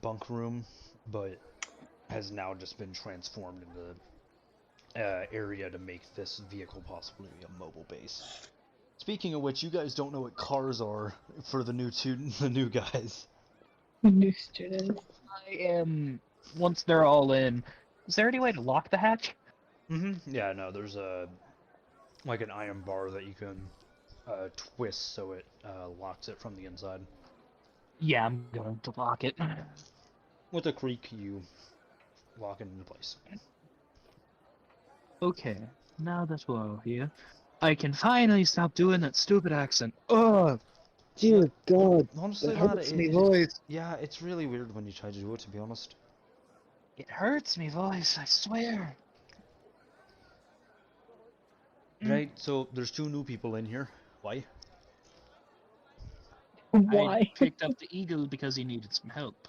bunk room, but has now just been transformed into area to make this vehicle possibly a mobile base. Speaking of which, you guys don't know what cars are for the new guys. New students. I am. Once they're all in, is there any way to lock the hatch? Yeah, no, there's like an iron bar that you can twist so it locks it from the inside. Yeah, I'm going to lock it. With a creak, you lock it into place. Okay, now that we're all here, I can finally stop doing that stupid accent. Oh, dear God, Honestly, it lad, hurts me voice. yeah, it's really weird when you try to do it, to be honest. It hurts me voice, I swear. Right, so there's 2 new people in here. Why? I Why? picked up the eagle because he needed some help.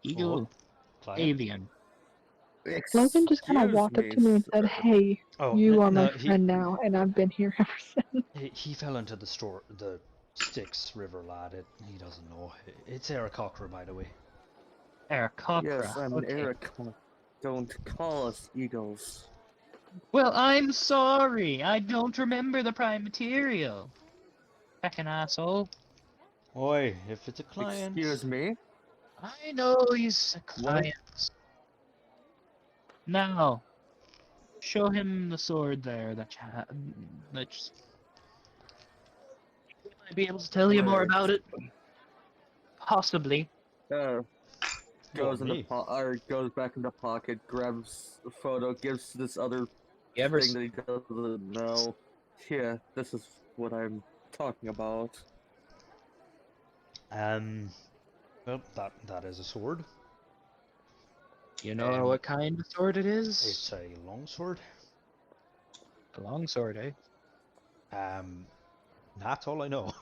Eagle, Client? alien. Logan just kind of walked up to me and said, sir. "Hey, Oh, you are my no, friend now, and I've been here ever since." he fell into the Styx River, lad. He doesn't know. It's Aarakocra, by the way. Aarakocra. Yes, I'm Okay. Eric. Don't call us eagles. Well, I'm sorry. I don't remember the prime material. Heckin' asshole. Oi, if it's a client... Excuse me? I know he's a client. Now, show him the sword there that you have. That's. He might be able to tell you more Right. about it. Possibly. Goes in the me. or goes back in the pocket, grabs a photo, gives this other You ever thing that he doesn't know. Yeah, this is what I'm talking about. Well, that is a sword. You know And what kind of sword it is? it's a long sword. A long sword, eh? That's all I know.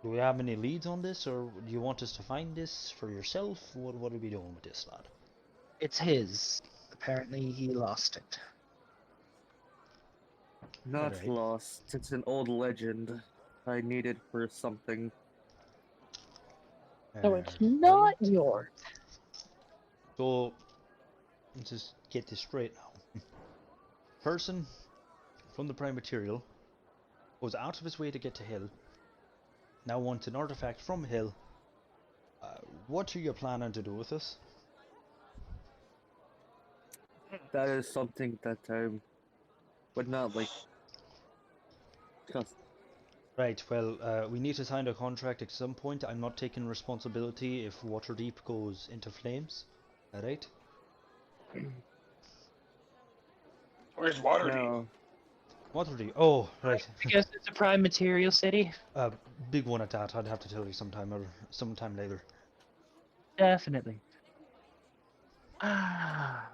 Do we have any leads on this, or do you want us to find this for yourself? What are we doing with this, lad? It's his. Apparently he lost it. Not Alright. lost. It's an old legend. I need it for something. So it's not Alright. yours. So, let's just get this straight now. Person from the prime material goes out of his way to get to Hill. Now wants an artifact from Hill. What are you planning to do with this? That is something that I would not like. Just Right, well, we need to sign a contract at some point. I'm not taking responsibility if Waterdeep goes into flames. Alright? Where's Waterdeep? no. Waterdeep. Oh, right. I guess it's a prime material city. Big one at that. I'd have to tell you sometime or sometime later. Definitely. Ah.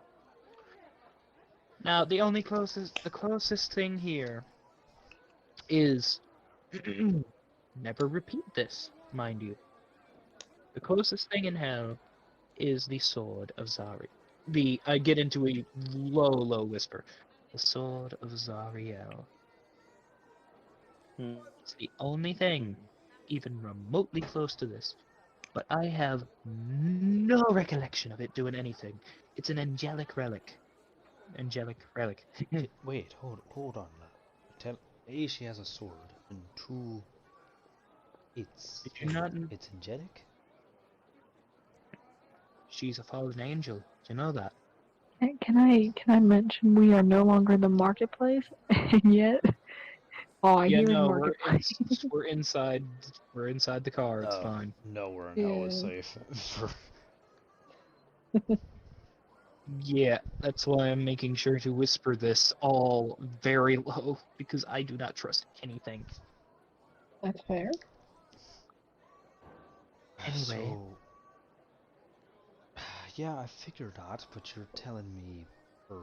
Now the closest thing here is never repeat this, mind you. The closest thing in hell is the sword of Zariel. I get into a low whisper. The sword of Zariel. Hmm. It's the only thing even remotely close to this. But I have no recollection of it doing anything. It's an angelic relic. Angelic relic. Wait, hold on. Tell A, she has a sword, and 2, it's Did you not? it's angelic. She's a fallen angel. Do you know that? Can I mention we are no longer in the marketplace? And yet, all I Yeah, hear is no, marketplace. we're inside. We're inside the car. It's Oh, fine. nowhere in hell is Yeah. safe. Yeah, that's why I'm making sure to whisper this all very low because I do not trust anything. That's fair. Anyway. So, yeah, I figured that, but you're telling me her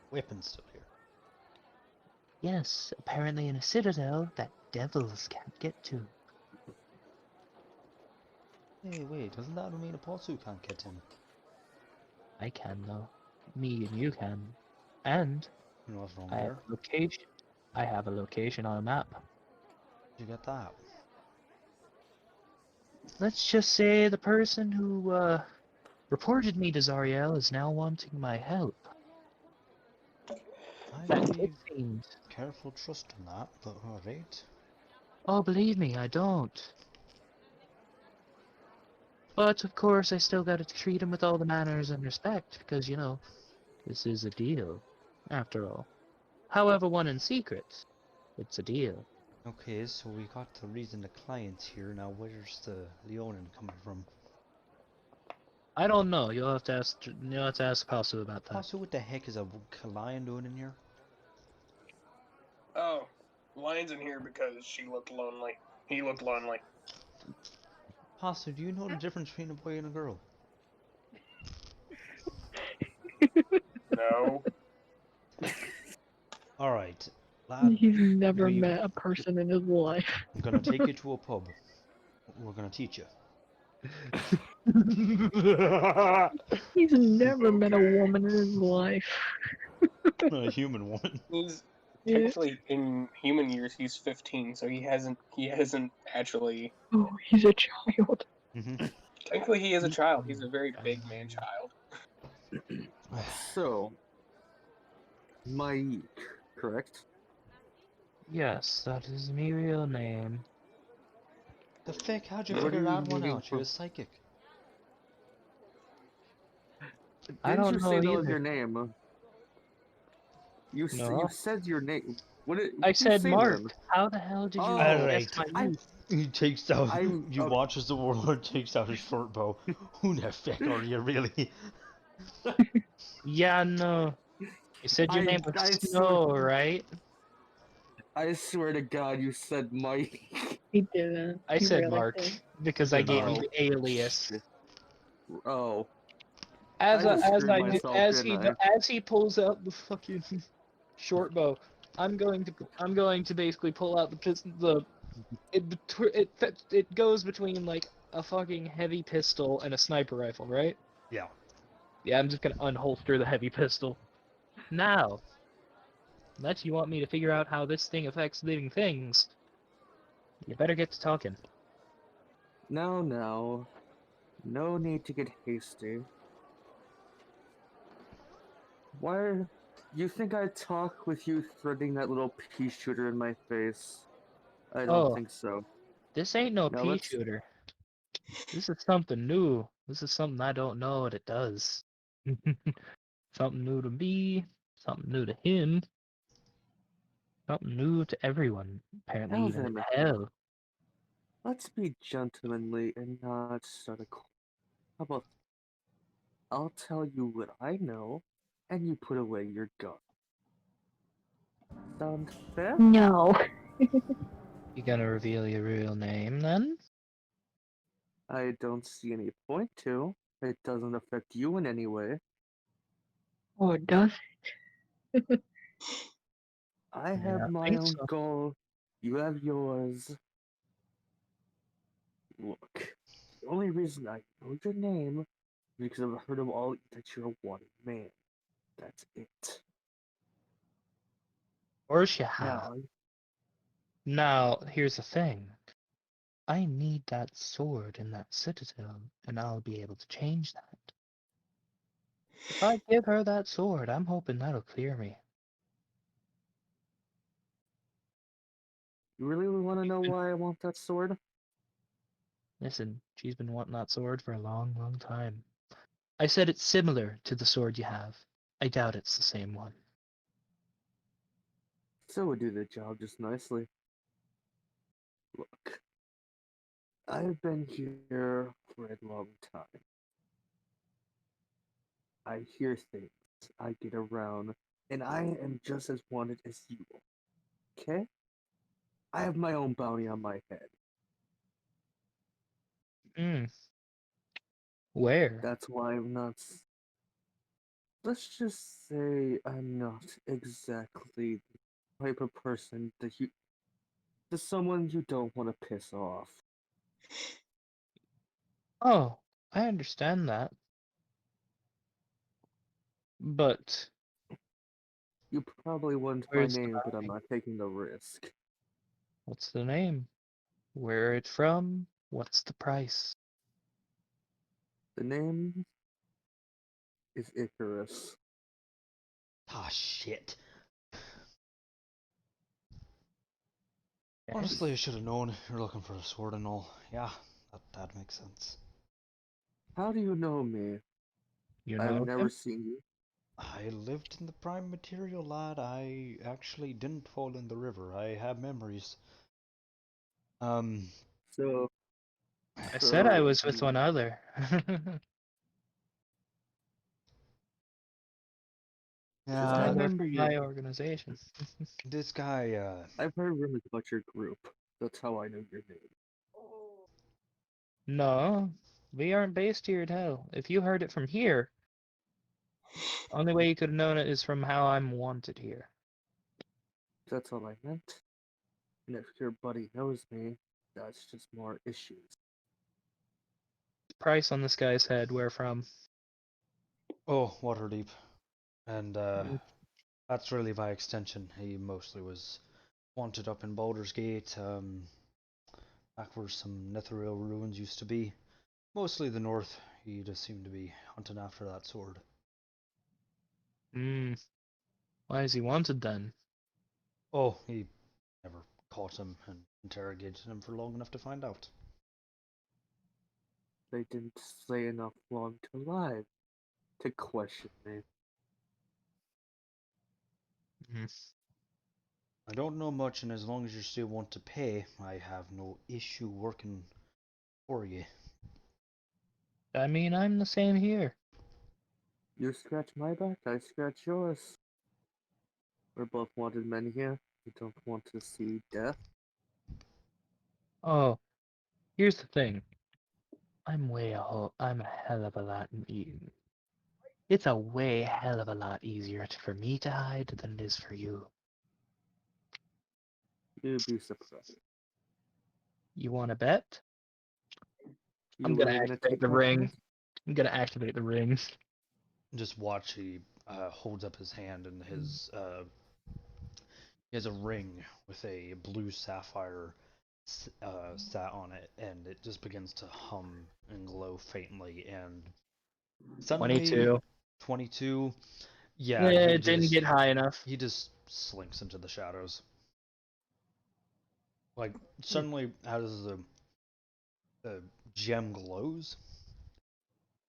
weapon's still here. Yes, apparently in a citadel that devils can't get to. Hey, wait, doesn't that mean Apostle can't get in? I can though. Me and you can. And You know what's wrong I have there? a location. I have a location on a map. You get that? Let's just say the person who reported me to Zariel is now wanting my help. I'd And be it seems. careful trusting that, but alright. Oh, believe me, I don't. But of course, I still gotta treat him with all the manners and respect, because, you know, this is a deal, after all. However, one in secret, it's a deal. Okay, so we got the reason the client's here. Now, where's the Leonin coming from? I don't know. You'll have to ask Pasu about that. Also, what the heck is a lion doing in here? Oh, Lion's in here because she looked lonely. He looked lonely. Pasu, do you know the difference between a boy and a girl? No. Alright, lad, He's never we- met a person in his life. I'm gonna take you to a pub. We're gonna teach you. He's never met a Okay. woman in his life. A human woman. He's Yeah. technically in human years he's 15, so he hasn't actually. Oh, he's a child. Technically, he is a child. He's a very big man child. So, Maik, correct? Yes, that is my real name. The fuck? How'd you What figure are you that one needing out? You're for- a psychic. I Didn't don't you know say that was either. your name? You No. said your name. What did I you said say Mark. then? How the hell did you Oh, Alright. guess my I- name? He takes out. You okay. watch as the warlord takes out his short bow. Who the fuck are you, really? Yeah, no. You said your name was I Snow, swear- right? I swear to God, you said Mike. He didn't. I He said really Mark did. because I gave him Oh. the alias. Oh, As I just screwed myself, as didn't I? he pulls out the fucking short bow. I'm going to basically pull out the pistol. It goes between like a fucking heavy pistol and a sniper rifle, right? Yeah. Yeah, I'm just gonna unholster the heavy pistol. Now, unless you want me to figure out how this thing affects living things, you better get to talking. Now, no need to get hasty. Why? You think I'd talk with you threading that little pea shooter in my face? I don't Oh, think so. this ain't no Now pea let's. shooter. This is something new. This is something I don't know what it does. Something new to me, something new to him, something new to everyone. Apparently, even in Alvin, hell. let's be gentlemanly and not start a. How about I'll tell you what I know, and you put away your gun. Sound fair? No. You gonna reveal your real name then? I don't see any point to. It doesn't affect you in any way. Or does I Yeah, have I my think own so. goal. You have yours. Look, the only reason I know your name is because I've heard of all that you're a wanted man. That's it. Of course you have. Now, Now, here's the thing. I need that sword in that citadel, and I'll be able to change that. If I give her that sword, I'm hoping that'll clear me. you really want to know why I want that sword? Listen, she's been wanting that sword for a long, long time. I said it's similar to the sword you have. I doubt it's the same one. So would do the job just nicely. Look, I've been here for a long time. I hear things, I get around, and I am just as wanted as you. Okay? I have my own bounty on my head. Hmm. Where? That's why I'm not. Let's just say I'm not exactly the type of person that you. There's someone you don't want to piss off. Oh, I understand that. But You probably wouldn't my where's the name, but I'm bounty? not taking the risk. What's the name? Where it's from? What's the price? The name is Icarus. Ah, shit. Okay. Honestly, I should have known you're looking for a sword and all. Yeah, that makes sense. How do you know me? You I've know never him? seen you. I lived in the prime material, lad. I actually didn't fall in the river. I have memories. Um, So, I said I so was with one other. Because I yeah, Another remember from your. my organization. this guy, I've heard rumors about your group. That's how I know your name. No, we aren't based here at hell. If you heard it from here, only way you could have known it is from how I'm wanted here. That's all I meant. And if your buddy knows me, that's just more issues. Price on this guy's head, where from? oh, Waterdeep. And, Mm. that's really by extension. He mostly was wanted up in Baldur's Gate, back where some Netheril ruins used to be. Mostly the north. He just seemed to be hunting after that sword. Hmm. Why is he wanted then? Oh, he never caught him and interrogated him for long enough to find out. They didn't stay enough long to alive to question me. Hmm. I don't know much, and as long as you still want to pay, I have no issue working for you. I mean, I'm the same here. You scratch my back, I scratch yours. We're both wanted men here. We don't want to see death. Oh, here's the thing. I'm a hell of a lot in eating. It's a way hell of a lot easier for me to hide than it is for you. You'd be surprised. You want to bet? You I'm gonna willing to activate take the that ring. bet? I'm gonna activate the ring. Just watch. He holds up his hand, and he has a ring with a blue sapphire sat on it, and it just begins to hum and glow faintly. And suddenly, 22. 22. Yeah, Yeah, it didn't get high enough. he just slinks into the shadows. Like suddenly, as the gem glows,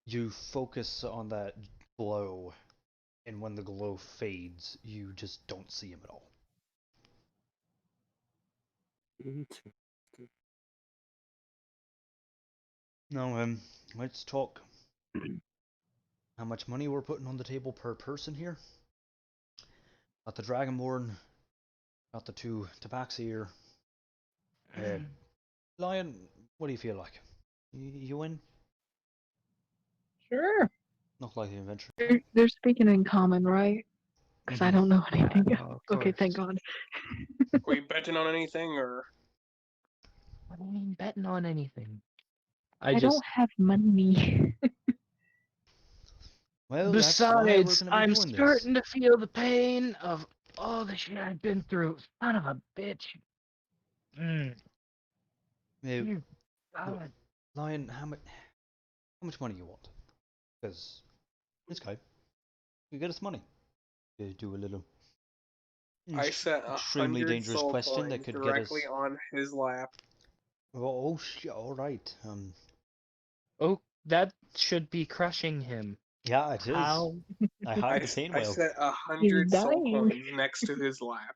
you focus on that glow, and when the glow fades, you just don't see him at all. Interesting. No, let's talk. How much money we're putting on the table per person here? Got the Dragonborn, got the two Tabaxi. Lion, what do you feel like? You in? Sure. Not like the adventure. They're speaking in common, right? Because I don't know anything. Of Okay, thank course. God. Were you betting on anything, or I ain't betting on anything. I don't have money. Well, that's why we're Besides, gonna be I'm doing this. starting to feel the pain of all the shit I've been through. Son of a bitch. Hey, Dear God. Lion, how much money you want? Because this guy, you get us money. You do a little I set extremely 100 dangerous soul question that coins could get us. directly on his lap. Oh shit! All right. Oh, that should be crushing him. Yeah, it is. How? I hide the pain I well. set He's 100 soul dying. coins next to his lap.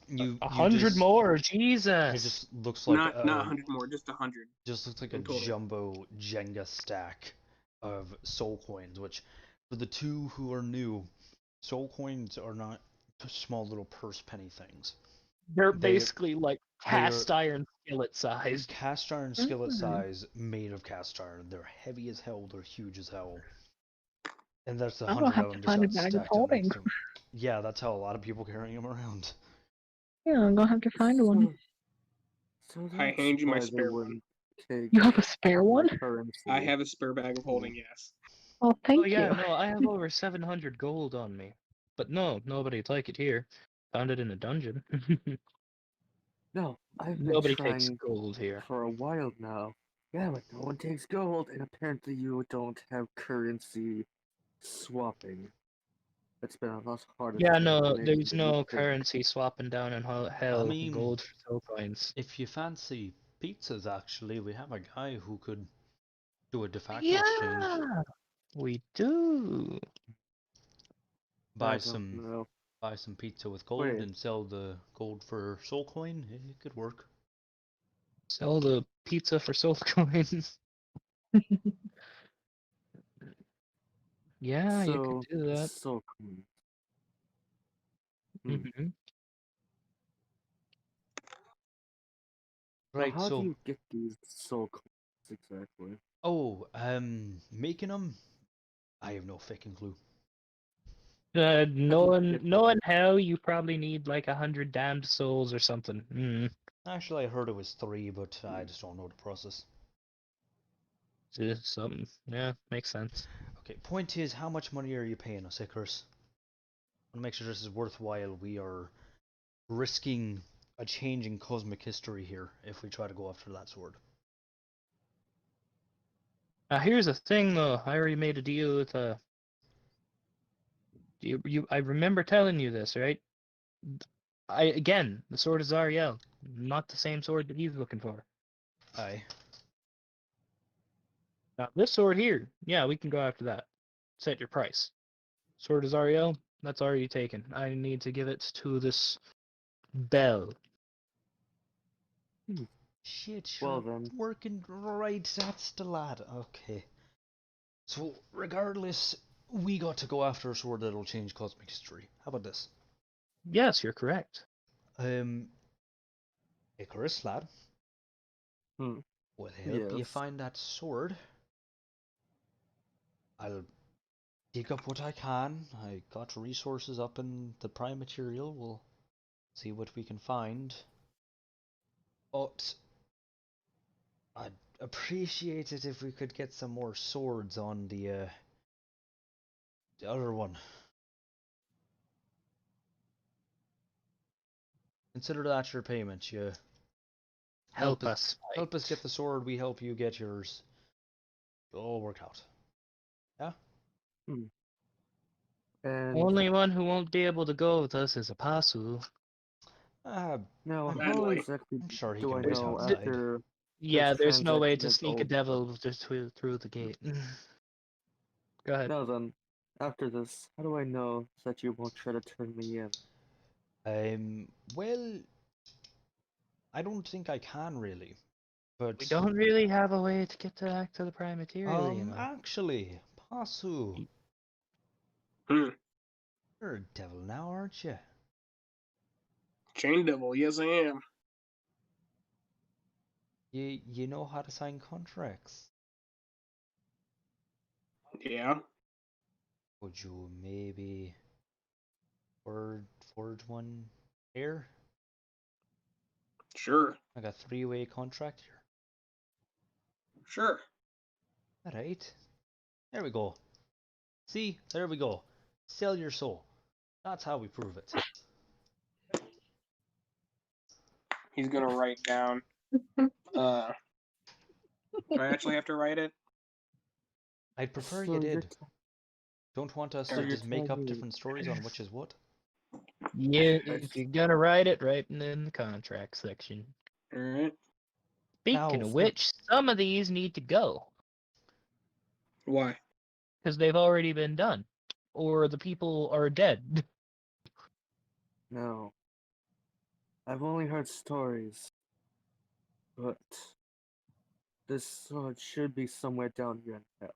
You 100 just more, it Jesus. just looks like Not 100 more, just 100 just looks like a in total. jumbo Jenga stack of soul coins. Which, for the two who are new, soul coins are not small little purse penny things. They're They basically like they are cast iron skillet sized. cast iron skillet Mm. size, made of cast iron. They're heavy as hell. They're huge as hell. And that's I'm 100 gonna have of to them just find a got bag of stacked up holding. next to them. Yeah, that's how a lot of people carrying them around. Yeah, I'm gonna have to find one. So I that's hand you my why they spare one. wouldn't take You have a spare my one? currency. I have a spare bag of holding, yes. Oh, Oh thank yeah, you. no, I have over 700 gold on me. But no, nobody'd take it here. Found it in a dungeon. No, I've been Nobody takes trying gold here. for a while now. Yeah, but no one takes gold, and apparently you don't have currency swapping. It's been a lot harder Yeah, to get no, information there's than you no think. currency swapping down in hell. mean, Gold for soul coins. If you fancy pizzas, actually, we have a guy who could do a de facto exchange. Yeah, we do. Buy I don't know. some pizza with gold Wait. and sell the gold for soul coin. It could work. Sell the pizza for soul coins. Yeah, you could So, do that. soul coins. hmm So Right, how do so you get these soul coins exactly? making them, I have no fucking clue. How do you knowing get them? knowing how, you probably need like 100 damned souls or something. Actually, I heard it was 3, but I just don't know the process. Something. Yeah, makes sense. Okay, point is, how much money are you paying us, Icarus? I want to make sure this is worthwhile. We are risking a change in cosmic history here if we try to go after that sword. Now here's the thing, though. I already made a deal with I remember telling you this, right? The sword of Zariel, not the same sword that he's looking for. Aye. Now this sword here, yeah, we can go after that. Set your price. Sword of Zariel, that's already taken. I need to give it to this Bell. Shit, Well sure. then. Working right, that's the lad. Okay. So, regardless, we got to go after a sword that'll change cosmic history. How about this? Yes, you're correct. Icarus, lad, Hmm. will help you Yes. find that sword. I'll dig up what I can. I got resources up in the prime material. We'll see what we can find. But I'd appreciate it if we could get some more swords on the other one. Consider that your payment. You Help us. help us get the sword. We help you get yours. It'll all work out. Yeah. And Only one who won't be able to go with us is a Bazul. now, I'm- how Sadly. exactly I'm sure he do can I wait know outside. after Yeah, there's no way to transaction is sneak a over? devil just through the gate. Go ahead. Now then, after this, how do I know that you won't try to turn me in? Well, I don't think I can really, but We don't really have a way to get back to the prime material, actually, Pasu, Hmm. you're a devil now, aren't you? Chain Devil, yes I am. You know how to sign contracts. Yeah. Would you maybe forge one here? Sure. Like a three-way contract here. Sure. Alright. There we go. See? There we go. Sell your soul. That's how we prove it. He's gonna write down. Do I actually have to write it? I'd prefer So you you're did. Don't want us so to you're just make telling up me different stories on which is what. Yeah, Nice. if you're gonna write it, write it in the contract section. Alright. Speaking Now, of which, some of these need to go Why? because they've already been done, or the people are dead. no. I've only heard stories, but this sword should be somewhere down here in hell.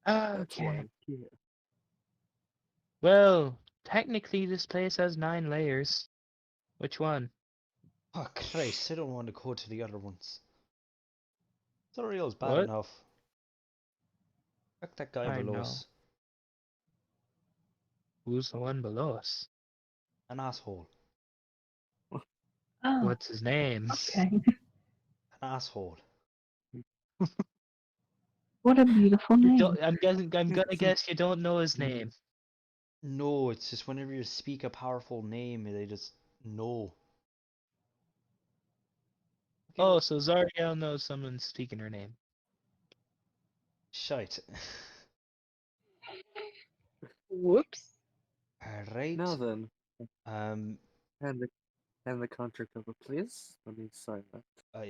That's why Okay. I'm here. Well, technically, this place has 9 layers. Which one? oh Christ, I don't want to go to the other ones. Zariel's bad What? enough. Fuck that guy I below know. us. Who's the one below us? An asshole. Oh, What's his name? okay. An asshole. What a beautiful You name. don't, I'm gonna guess you don't know his name. No, it's just whenever you speak a powerful name, they just know. Okay, Oh, well, so Zariel knows someone's speaking her name. shite. Whoops. Alright. Now then, Um, hand the contract over, please. Let me sign that.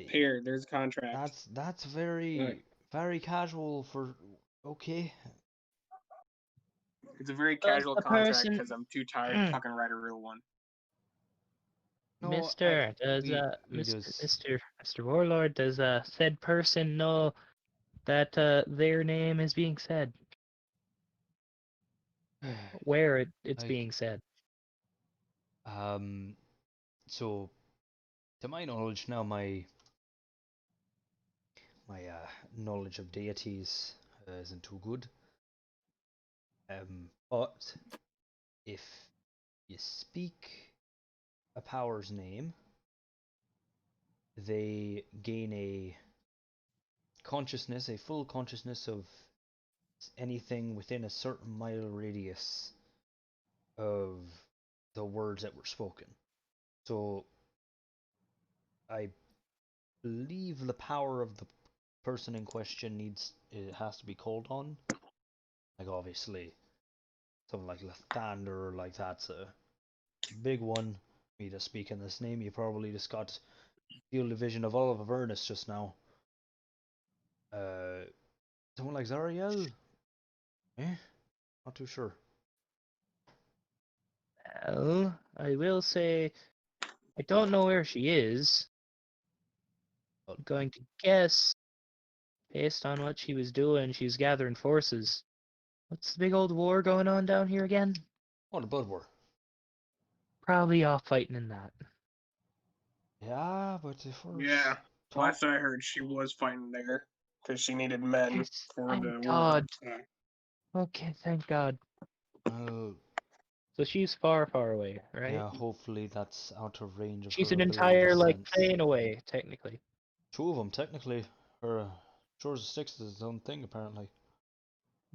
Here, there's a contract. That's very casual for. Okay. It's a very Does casual the contract person, because I'm too tired to fucking write a real one. No, Mister, does we Mr. Warlord, does said person know that their name is being said? Where it's Like, being said? so to my knowledge now, my knowledge of deities isn't too good. But if you speak a power's name, they gain a consciousness, a full consciousness of anything within a certain mile radius of the words that were spoken. So I believe the power of the person in question it has to be called on. Like obviously something like Lathander, like that's a big one. Me to speak in this name, you probably just got field division of all of Avernus just now. Someone like Zariel? Not too sure. Well, I will say I don't know where she is. I'm going to guess, based on what she was doing, she's gathering forces. What's the big old war going on down here again? Oh, the Blood War. Probably off fighting in that. Yeah, but if we're Yeah. top, Last I heard, she was fighting there. because she needed men Yes, for thank the war. God. Yeah. Okay, thank God. Oh, So she's far, far away, right? yeah, hopefully that's out of range of She's her an ability entire, to like, sense. plane away, technically. Two of them, technically. Her Shores of Styx is its own thing, apparently.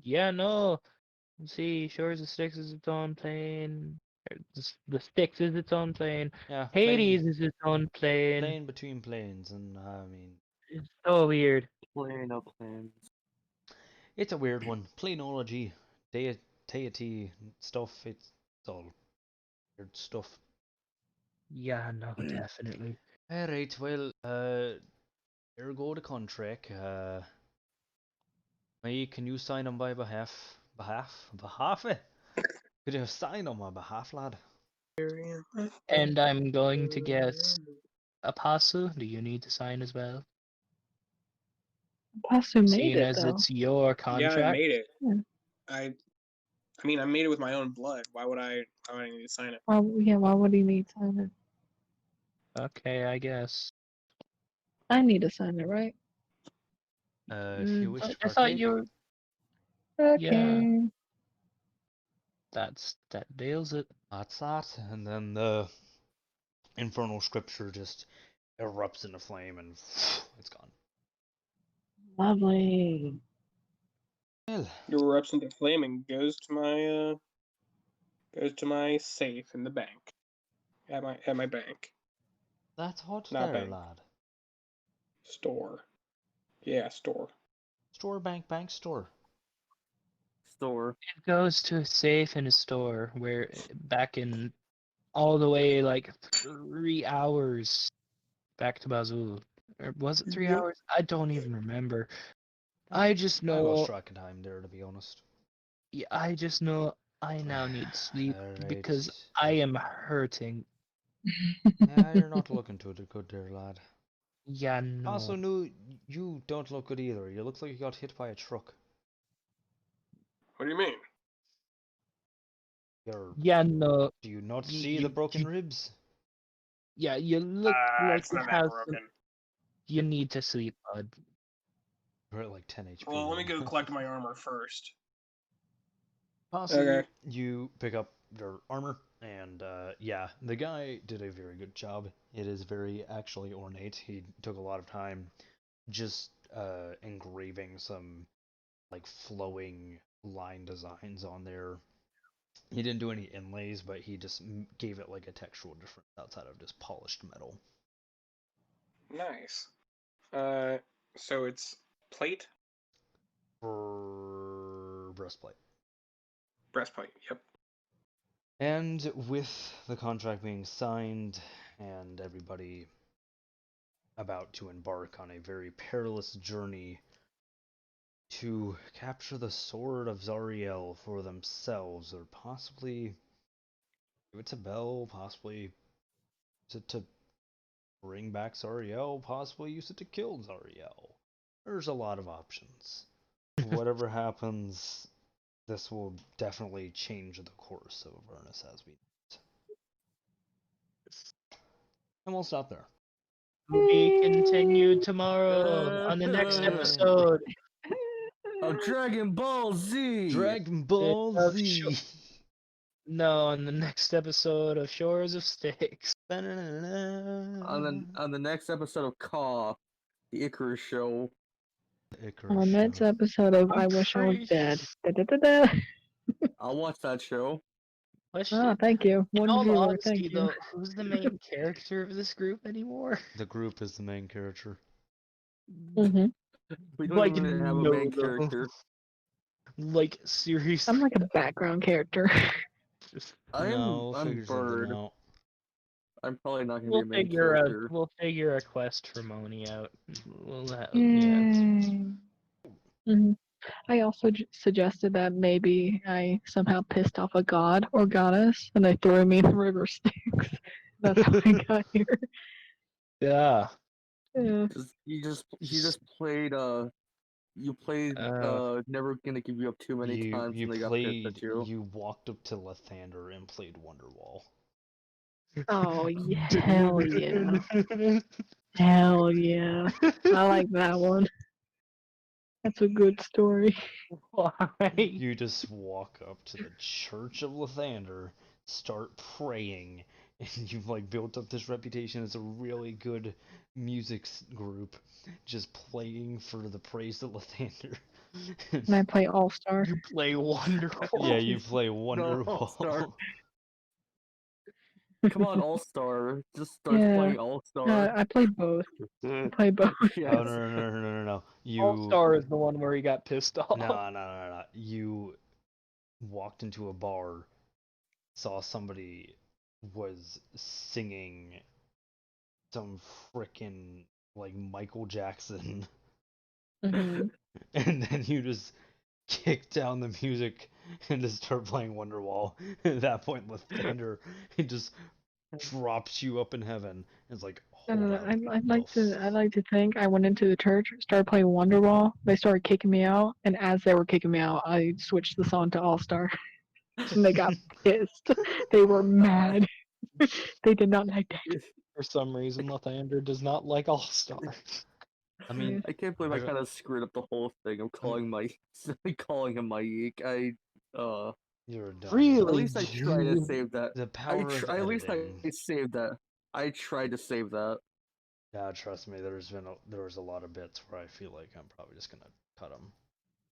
Yeah, no. See, Shores of Styx is its own plane. The Styx is its own plane. Yeah, Hades is its own plane. plane between planes, and I mean, It's so weird. Plane of plans. it's a weird one. Planology, deity stuff, it's all weird stuff. Yeah, no, definitely. Alright, well, here go the contract. May, can you sign on my behalf? Behalf? Could you sign on my behalf, lad? And I'm going to guess Apasu, do you need to sign as well? Pasu made Seeing it as though. it's your Yeah, I contract. made it. Yeah. I mean, I made it with my own blood. Why would I need to sign it? Why would he need to sign it? Okay, I guess. I need to sign it, right? If you wish to I thought partake, you were. Okay. Yeah, that deals it. that's that. And then the infernal scripture just erupts into flame and it's gone. Lovely. Well, It erupts into flame and goes to my safe in the bank. At my bank. that's hot Not there, bank. lad. Store. Yeah, store. Store, bank, store. Store. It goes to a safe in a store where back in all the way like 3 hours back to Bazul. Or was it 3 hours? I don't even remember. I just I lost know. track of time there, to be honest. Yeah, I just know I now need sleep Alright. because I am hurting. Yeah, you're not looking too good there, lad. Yeah, no. Also, no, you don't look good either. You look like you got hit by a truck. What do you mean? Yeah, no. Do you not You, see the broken ribs? yeah, you look like It's you not that have broken. you need to sleep, bud. We're at like 10 HP. Well, let me then. go collect my armor first. Possibly, Okay. you pick up your armor, and yeah, the guy did a very good job. It is very actually ornate. He took a lot of time just engraving some like flowing line designs on there. He didn't do any inlays, but he just gave it like a textural difference outside of just polished metal. Nice. So it's plate? For breastplate. Breastplate, yep. And with the contract being signed and everybody about to embark on a very perilous journey to capture the sword of Zariel for themselves, or possibly give it to Bell, possibly use it to bring back Zariel, possibly use it to kill Zariel. There's a lot of options. Whatever happens, this will definitely change the course of Avernus as we know it. And we'll stop there. To be continued tomorrow on the next episode. Of Dragon Ball Z. Dragon Ball Of Z. No, on the next episode of Shores of Styx. On the next episode of Caw, the Icarus show. Icarus On the next show. episode of I'm I Wish I Was pretty Dead. Da-da-da-da. I'll watch that show. Oh, thank you. In One all viewer, honesty, thank you. though, who's the main character of this group anymore? The group is the main character. Hmm. We don't Like, even have a no, main though. character. Like, seriously. I'm like a background character. No, I'm figure something Bird. out. I'm probably not gonna We'll be a main figure character. we'll figure a quest for Moni out. We'll have, Yay. Mhm. I also suggested that maybe I somehow pissed off a god or goddess and they threw me in the river Styx. That's how I got here. Yeah. Yeah. You just played Never Gonna Give You Up too many times You and they got pissed at you. you walked up to Lathander and played Wonderwall. Oh, yeah. Hell yeah. Hell yeah. I like that one. That's a good story. Why? You just walk up to the Church of Lathander, start praying, and you've like built up this reputation as a really good music group, just playing for the praise of Lathander. And I play All Star. You play Wonderful. Yeah, you play All-Star. Wonderwall. Come on, All Star. Just start Yeah. playing All Star. I play both. I play both. Yes. Oh no! All You Star is the one where he got pissed off. no! You walked into a bar, saw somebody was singing some frickin' like Michael Jackson, Hmm. and then you just kick down the music and just start playing Wonderwall. At that point, Lathander it just drops you up in heaven. It's like, I hold don't know. up. I'd like to think I went into the church, started playing Wonderwall. They started kicking me out, and as they were kicking me out, I switched the song to All Star, and they got pissed. They were mad. They did not like that. For some reason, Lathander does not like All Star. I mean, I can't believe I kind of screwed up the whole thing of calling calling him Mike. you're a dumb. Really? At least I tried to save that. The power of At least I editing. saved that. I tried to save that. Yeah, trust me. There was a lot of bits where I feel like I'm probably just gonna cut them.